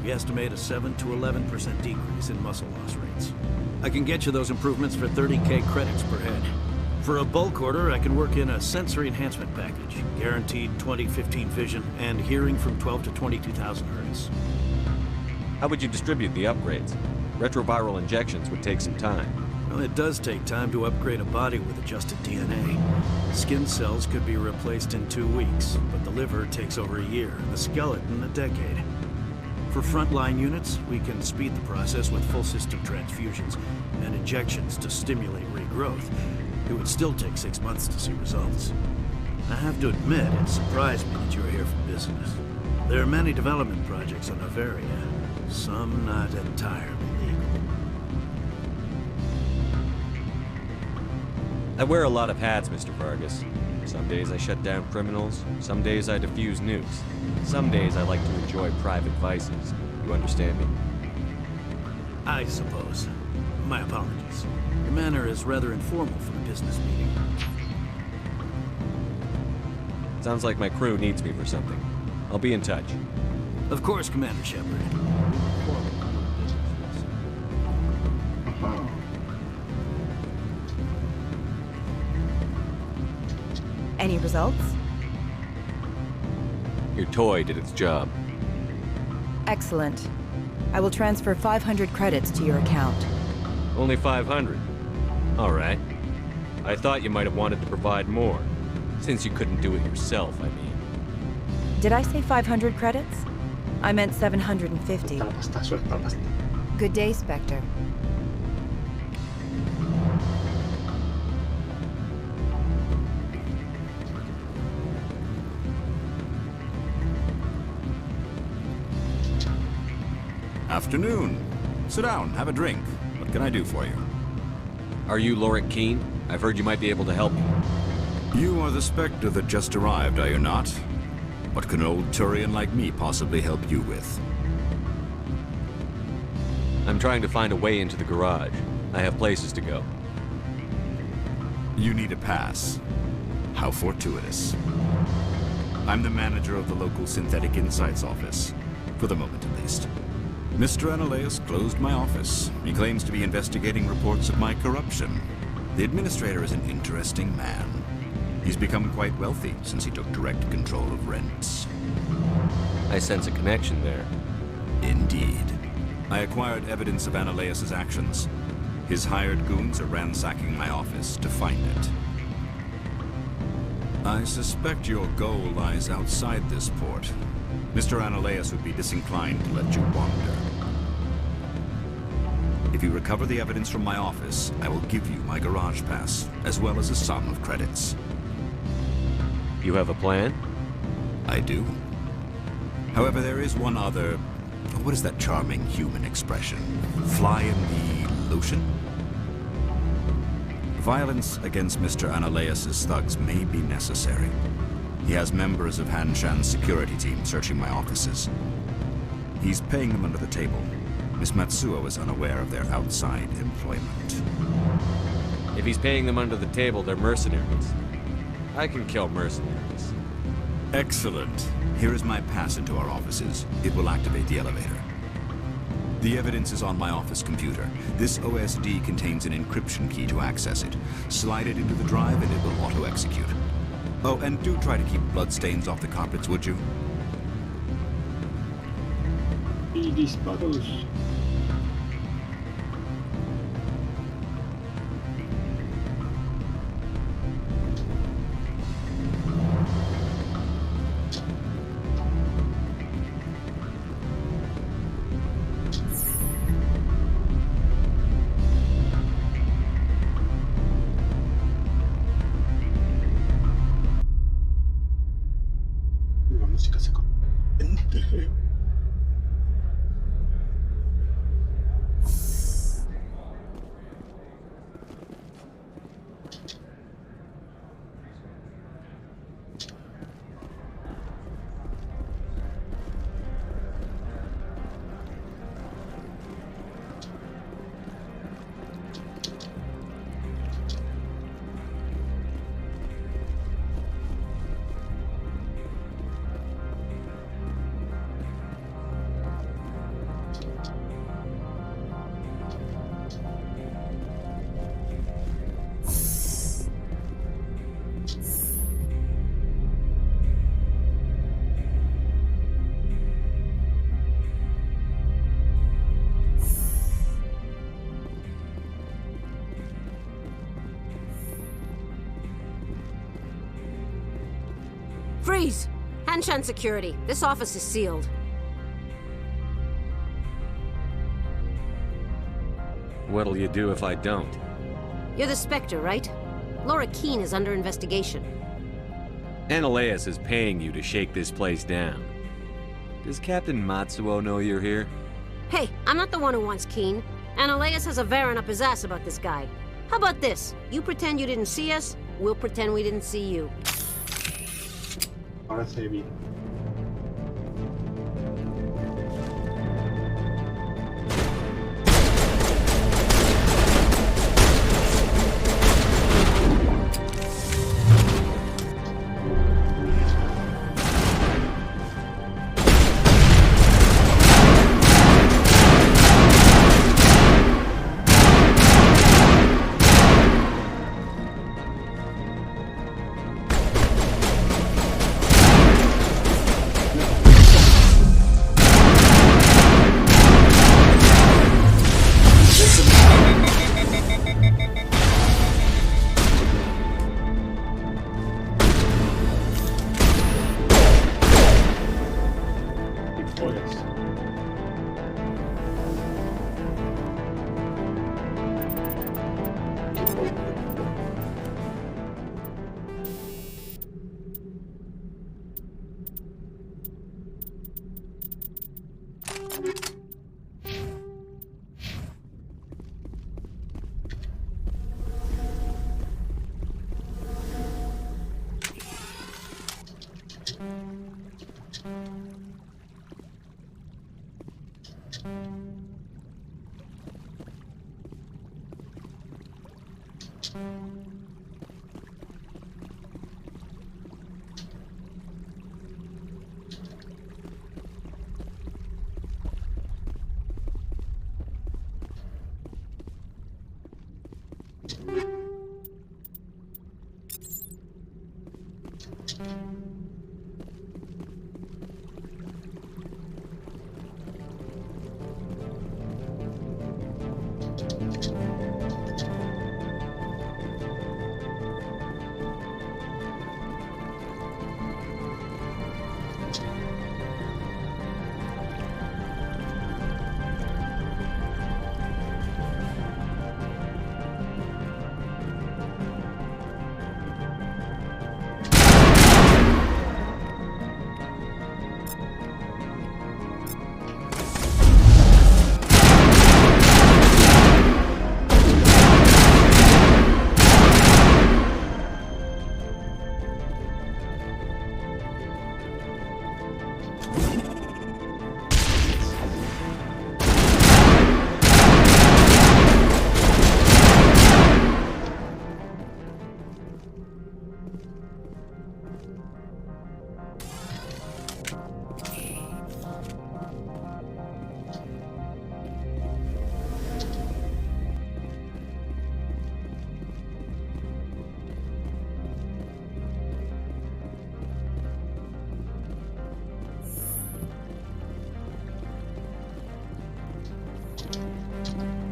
We estimate a 7 to 11% decrease in muscle loss rates. I can get you those improvements for 30K credits per head. For a bulk order, I can work in a sensory enhancement package, guaranteed 20/15 vision, and hearing from 12 to 22,000 hertz. How would you distribute the upgrades? Retroviral injections would take some time. Well, it does take time to upgrade a body with adjusted DNA. Skin cells could be replaced in 2 weeks, but the liver takes over a year, the skeleton a decade. For frontline units, we can speed the process with full system transfusions and injections to stimulate regrowth. It would still take 6 months to see results. I have to admit, it surprised me that you were here for business. There are many development projects on Noveria, some not entirely legal. I wear a lot of hats, Mr. Vargas. Some days I shut down criminals, some days I defuse nukes. Some days I like to enjoy private vices. You understand me? I suppose. My apologies. Your manner is rather informal for a business meeting. Sounds like my crew needs me for something. I'll be in touch. Of course, Commander Shepard. Any results? Your toy did its job. Excellent. I will transfer 500 credits to your account. Only 500. All right. I thought you might have wanted to provide more. Since you couldn't do it yourself, I mean. Did I say 500 credits? I meant 750. Good day, Spectre. Afternoon. Sit down, have a drink. What can I do for you? Are you Lorik Keene? I've heard you might be able to help me. You are the Spectre that just arrived, are you not? What can an old Turian like me possibly help you with? I'm trying to find a way into the garage. I have places to go. You need a pass. How fortuitous. I'm the manager of the local Synthetic Insights office. For the moment, at least. Mr. Analaeus closed my office. He claims to be investigating reports of my corruption. The administrator is an interesting man. He's become quite wealthy since he took direct control of rents. I sense a connection there. Indeed. I acquired evidence of Analaeus' actions. His hired goons are ransacking my office to find it. I suspect your goal lies outside this port. Mr. Analaeus would be disinclined to let you wander. If you recover the evidence from my office, I will give you my garage pass, as well as a sum of credits. You have a plan? I do. However, there is one other... What is that charming human expression? Fly in the lotion? Violence against Mr. Ananias' thugs may be necessary. He has members of Hanshan's security team searching my offices. He's paying them under the table. Miss Matsuo is unaware of their outside employment. If he's paying them under the table, they're mercenaries. I can kill mercenaries. Excellent. Here is my pass into our offices. It will activate the elevator. The evidence is on my office computer. This OSD contains an encryption key to access it. Slide it into the drive and it will auto-execute. Oh, and do try to keep bloodstains off the carpets, would you? Y disparos. La música se corta. Freeze! Hanshan security. This office is sealed. What'll you do if I don't? You're the Spectre, right? Laura Keene is under investigation. Ananias is paying you to shake this place down. Does Captain Matsuo know you're here? Hey, I'm not the one who wants Keene. Ananias has a Varen up his ass about this guy. How about this? You pretend you didn't see us, we'll pretend we didn't see you. Parece bien.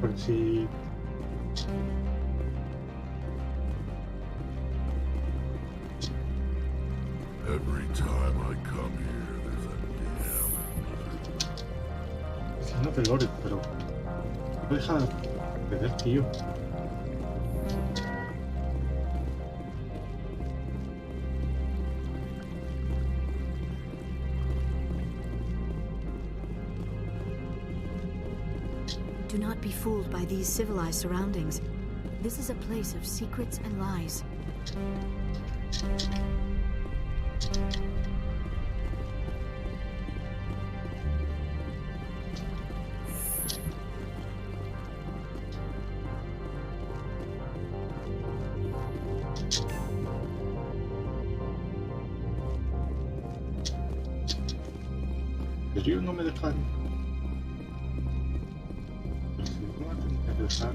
Por si... Every time I come here, there's a No te lores, pero... No deja de perder, tío. Do not be fooled by these civilized surroundings. This is a place of secrets and lies. ¿En serio no me dejan? No me tengo que dejar.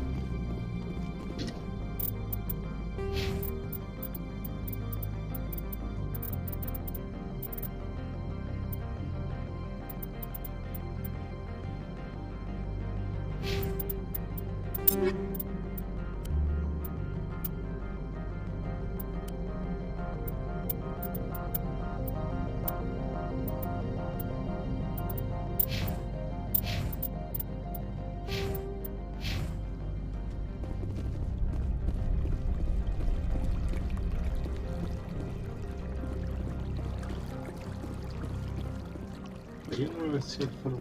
Yo no me decía el faro.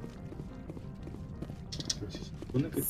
Pero si se supone que...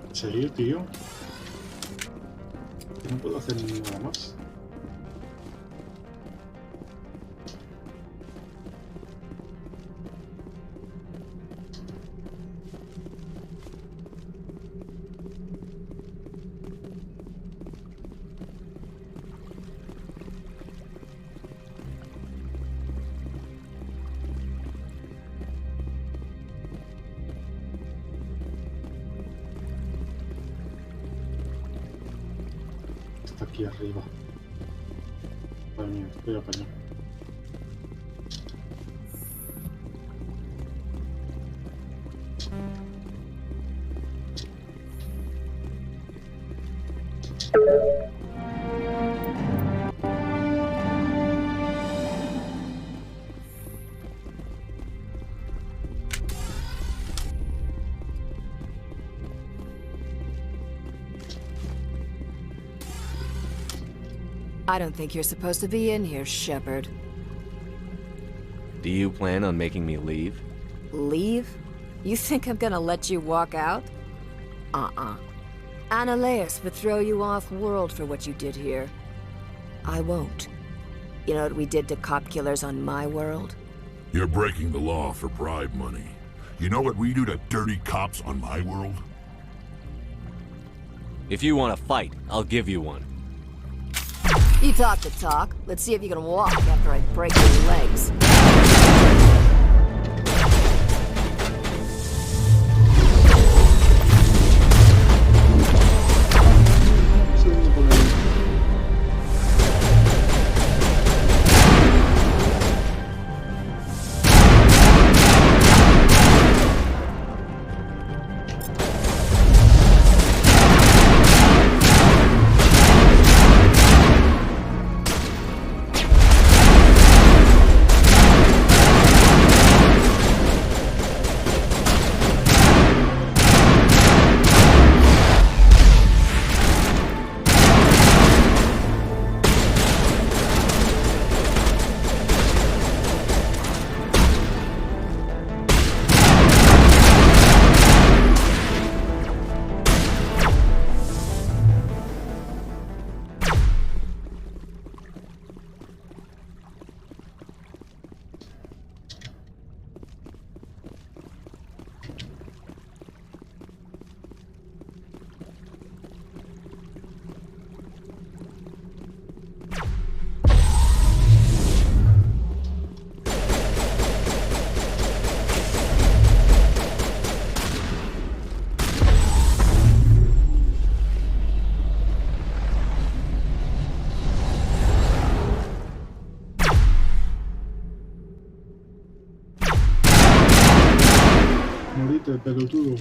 ¿En serio, tío? No puedo hacer nada más. Está aquí arriba. Madre mía, estoy apañado. I don't think you're supposed to be in here, Shepard. Do you plan on making me leave? Leave? You think I'm gonna let you walk out? Uh-uh. Ananias would throw you off-world for what you did here. I won't. You know what we did to cop killers on my world? You're breaking the law for bribe money. You know what we do to dirty cops on my world? If you want to fight, I'll give you one. You talk the talk. Let's see if you can walk after I break your legs. Morite, pelotudo.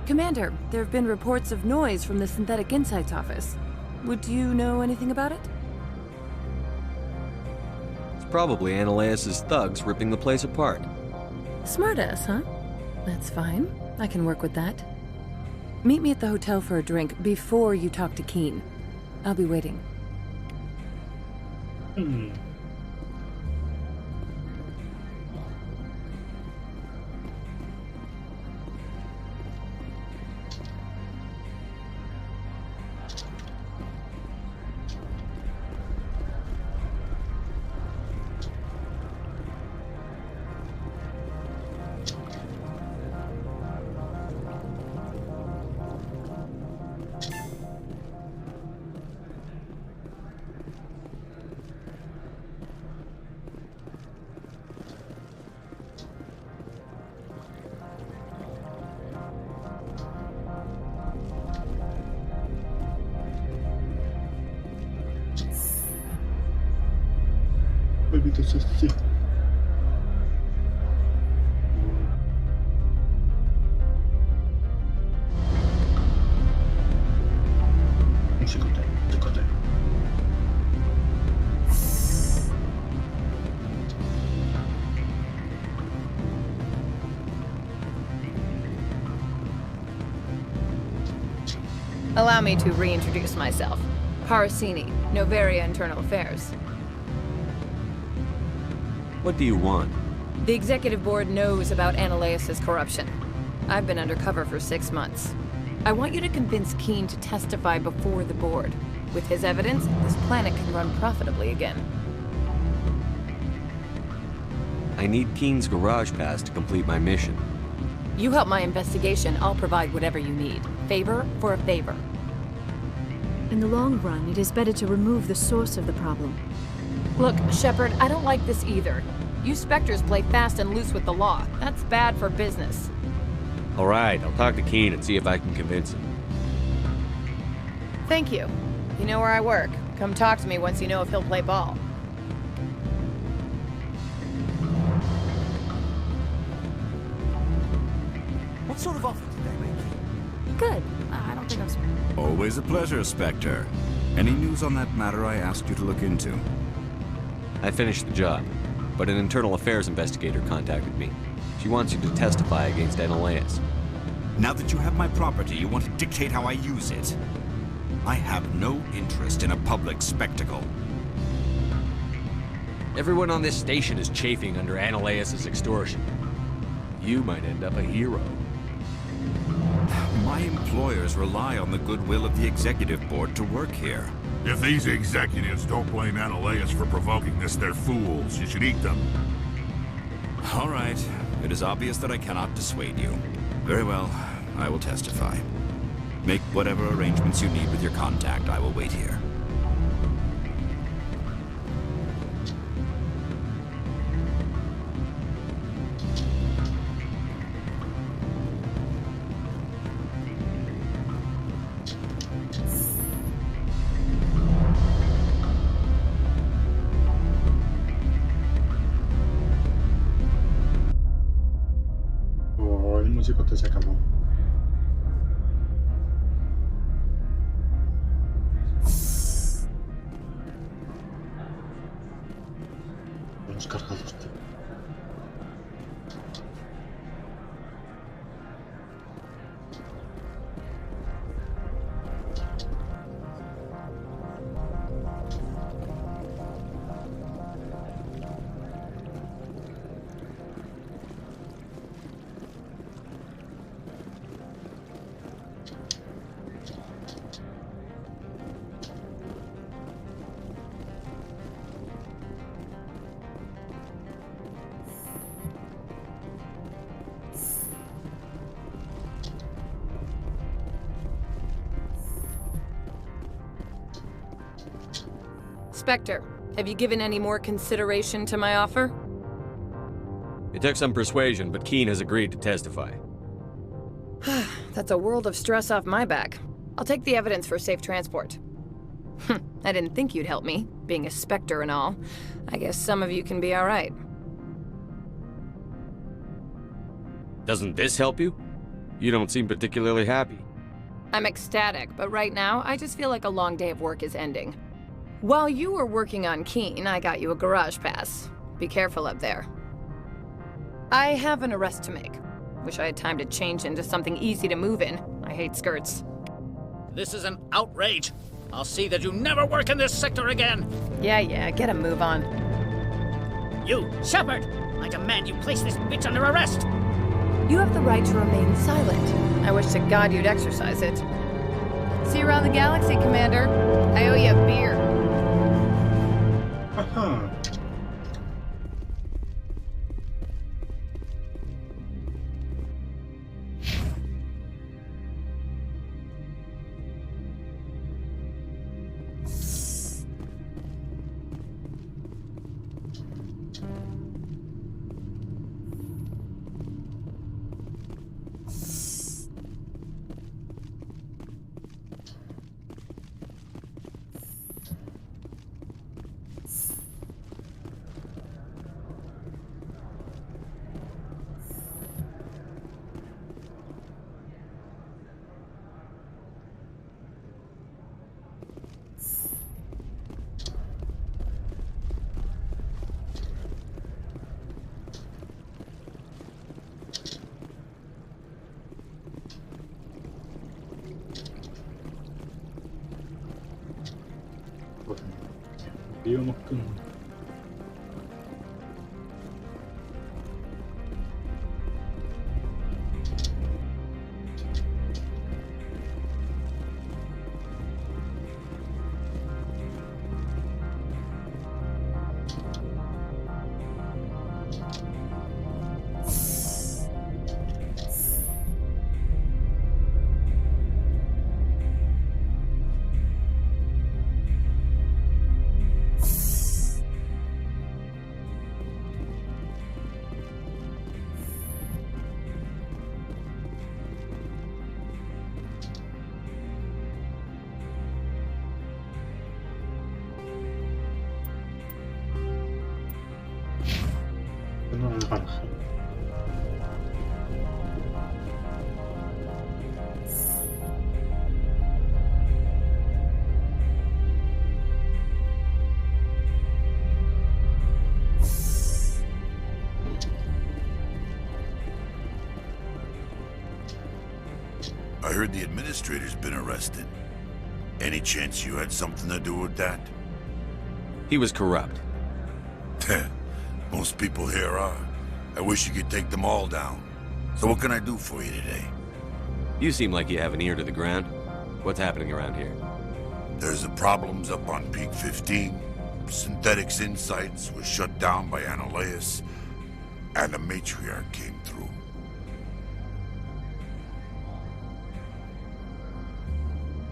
Commander, there have been reports of noise from the Synthetic Insights office. Would you know anything about it? It's probably Ananias' thugs ripping the place apart. Smartass, huh? That's fine. I can work with that. Meet me at the hotel for a drink before you talk to Keen. I'll be waiting. Calvito, sexy. Un chicote, chicote. Allow me to reintroduce myself. Parasini, Novaria Internal Affairs. What do you want? The Executive Board knows about Ananias' corruption. I've been undercover for 6 months. I want you to convince Keen to testify before the Board. With his evidence, this planet can run profitably again. I need Keen's garage pass to complete my mission. You help my investigation, I'll provide whatever you need. Favor for a favor. In the long run, it is better to remove the source of the problem. Look, Shepard, I don't like this either. You Spectres play fast and loose with the law. That's bad for business. Alright, I'll talk to Keen and see if I can convince him. Thank you. You know where I work. Come talk to me once you know if he'll play ball. What sort of offer did they make you? Good. I don't think I'm... Always a pleasure, Spectre. Any news on that matter I asked you to look into? I finished the job, but an internal affairs investigator contacted me. She wants you to testify against Ananias. Now that you have my property, you want to dictate how I use it. I have no interest in a public spectacle. Everyone on this station is chafing under Ananias' extortion. You might end up a hero. My employers rely on the goodwill of the Executive Board to work here. If these executives don't blame Ananias for provoking this, they're fools. You should eat them. All right. It is obvious that I cannot dissuade you. Very well. I will testify. Make whatever arrangements you need with your contact. I will wait here. Oh, el musicote se acabó. Los cargados, tío. Spectre, have you given any more consideration to my offer? It took some persuasion, but Keen has agreed to testify. That's a world of stress off my back. I'll take the evidence for safe transport. I didn't think you'd help me, being a Spectre and all. I guess some of you can be alright. Doesn't this help you? You don't seem particularly happy. I'm ecstatic, but right now, I just feel like a long day of work is ending. While you were working on Keen, I got you a garage pass. Be careful up there. I have an arrest to make. Wish I had time to change into something easy to move in. I hate skirts. This is an outrage. I'll see that you never work in this sector again. Yeah, get a move on. You, Shepard! I demand you place this bitch under arrest! You have the right to remain silent. I wish to God you'd exercise it. See you around the galaxy, Commander. I owe you a beer. Ajá. íbamos con... No, el garaje. I heard the administrator's been arrested. Any chance you had something to do with that? He was corrupt. Most people here are. I wish you could take them all down. So what can I do for you today? You seem like you have an ear to the ground. What's happening around here? There's the problems up on Peak 15. Synthetics Insights was shut down by Annihilus, and the matriarch came through.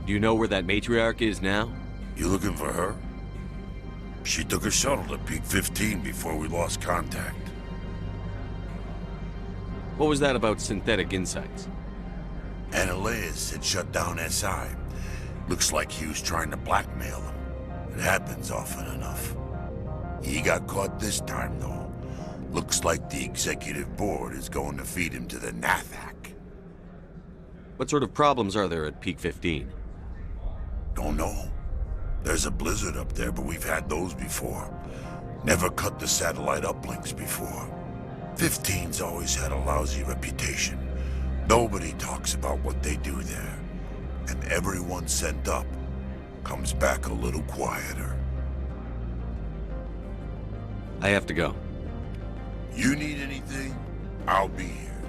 Do you know where that matriarch is now? You looking for her? She took a shuttle to Peak 15 before we lost contact. What was that about Synthetic Insights? Annihilus had shut down SI. Looks like he was trying to blackmail them. It happens often enough. He got caught this time, though. Looks like the executive board is going to feed him to the Nathak. What sort of problems are there at Peak 15? Don't know. There's a blizzard up there, but we've had those before. Never cut the satellite uplinks before. 15's always had a lousy reputation. Nobody talks about what they do there. And everyone sent up comes back a little quieter. I have to go. You need anything? I'll be here.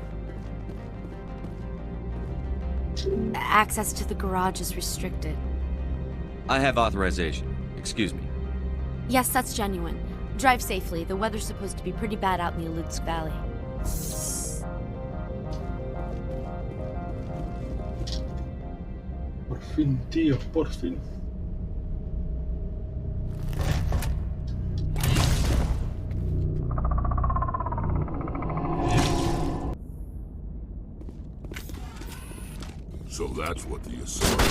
Access to the garage is restricted. I have authorization. Excuse me. Yes, that's genuine. Drive safely. The weather's supposed to be pretty bad out in the Alutsk Valley. Por fin, tío, por fin. So that's what the assault.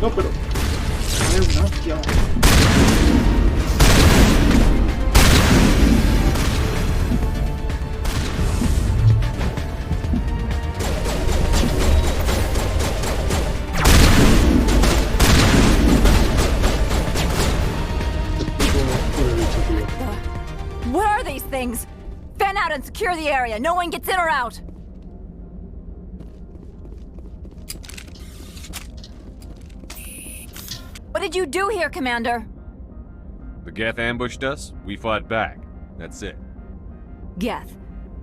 No, pero... ya. What are these things? Fan out and secure the area. No one gets in or out. What did you do here, Commander? The Geth ambushed us. We fought back. That's it. Geth,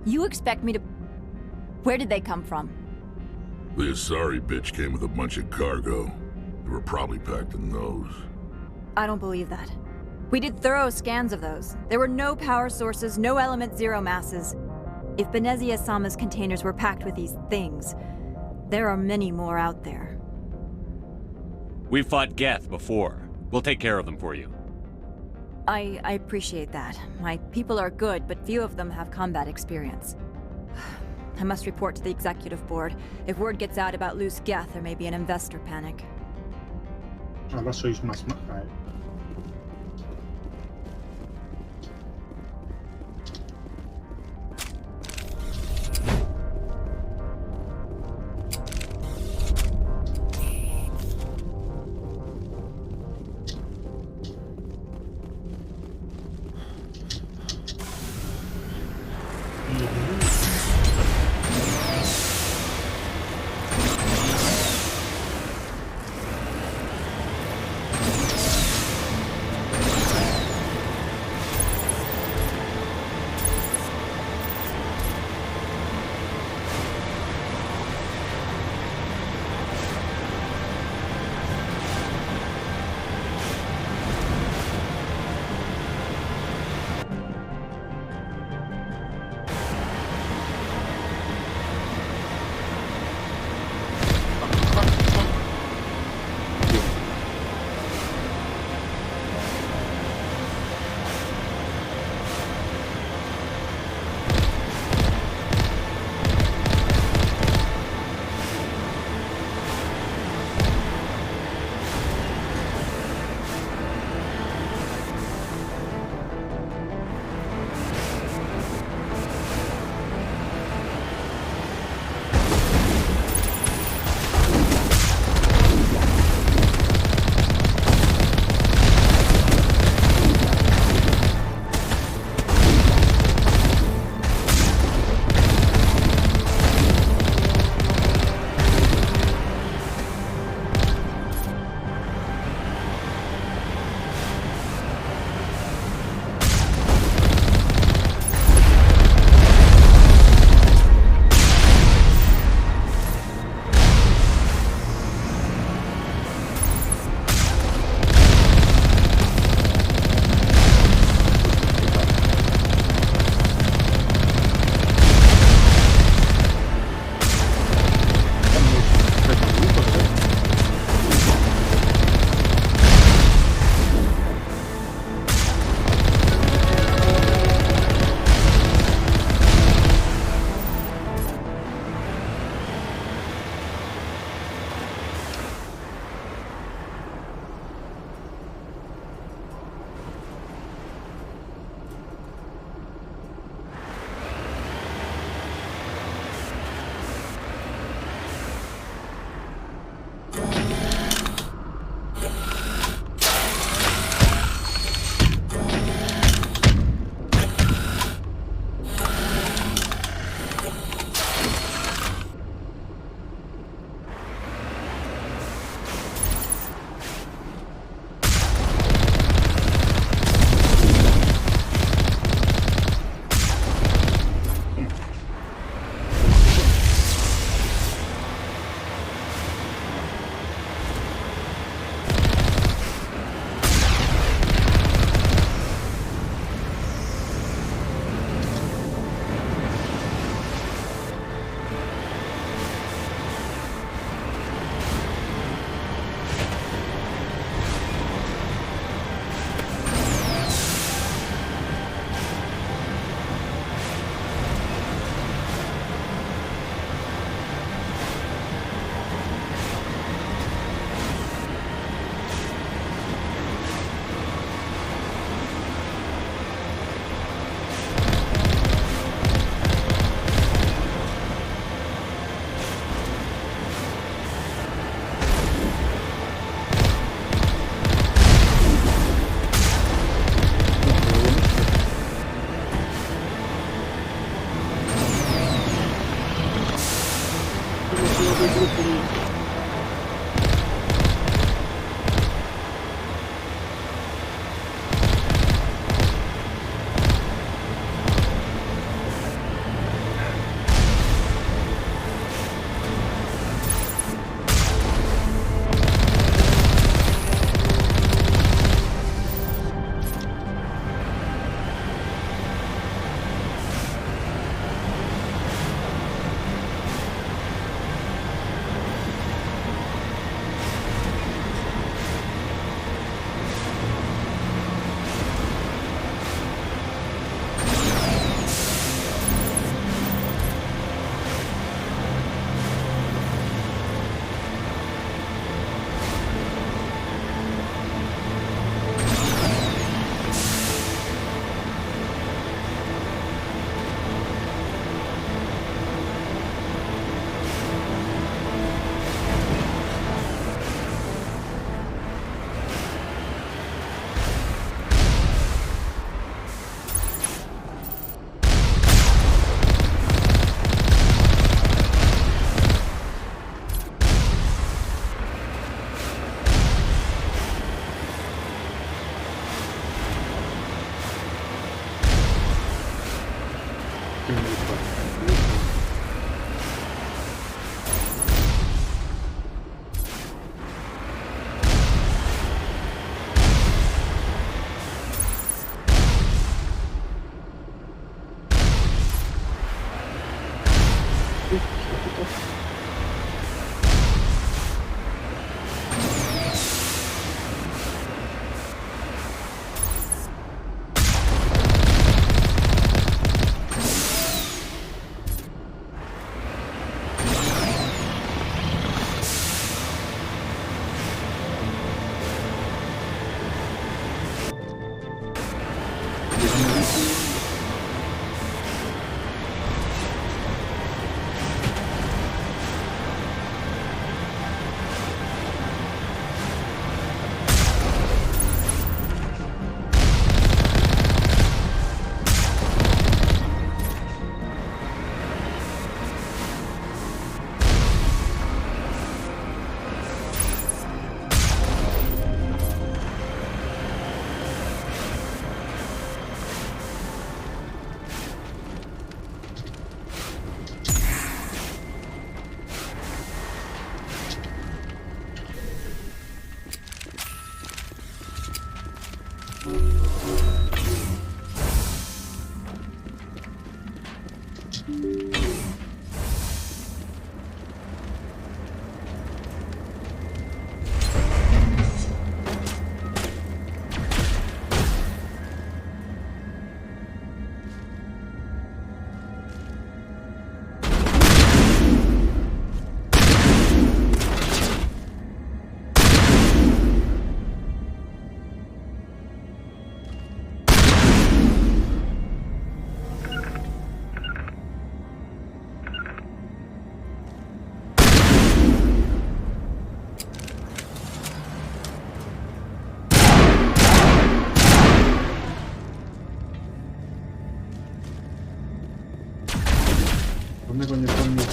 you expect me to... Where did they come from? The Asari bitch came with a bunch of cargo. They were probably packed in those. I don't believe that. We did thorough scans of those. There were no power sources, no element zero masses. If Benezia Sama's containers were packed with these things, there are many more out there. We fought Geth before. We'll take care of them for you. I appreciate that. My people are good, but few of them have combat experience. I must report to the executive board. If word gets out about loose Geth, there may be an investor panic. Ahora sois más maja, ¿Dónde coño están mis...?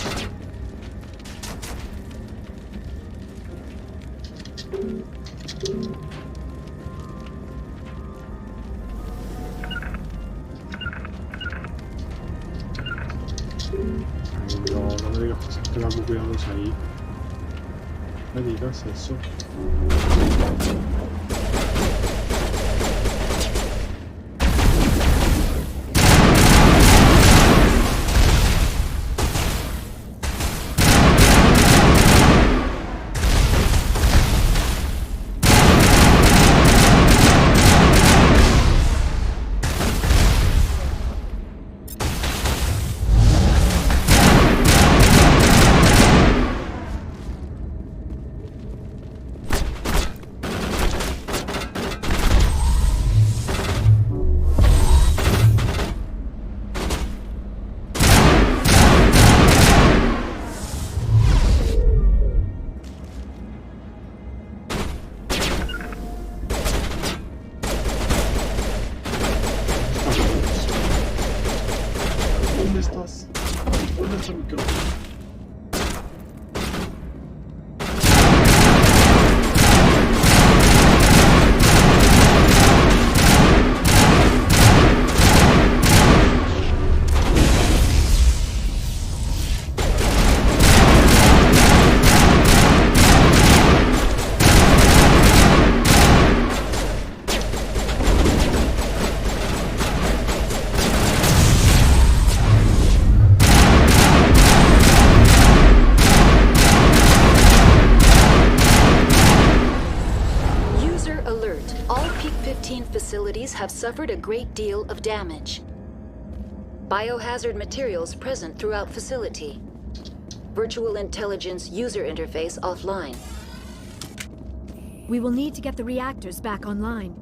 Ay, no me digas que van cuidados ahí. No me digas eso. ¿Dónde estás? ¿Dónde está el micrófono? Facilities have suffered a great deal of damage. Biohazard materials present throughout facility. Virtual intelligence user interface offline. We will need to get the reactors back online.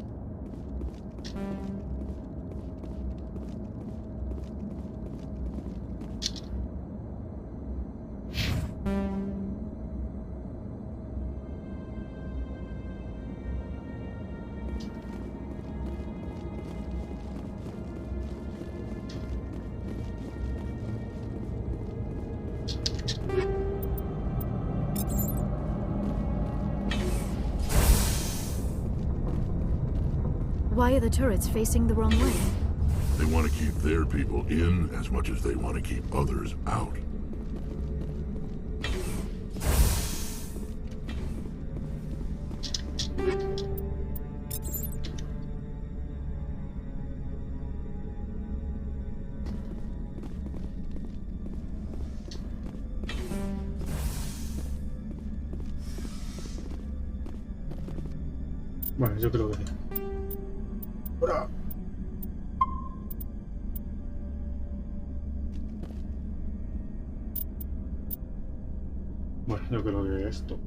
Why are the turrets facing the wrong way? They want to keep their people in as much as they want to keep others out. Bueno, yo creo que sí. ¡Hola! Bueno, yo creo que esto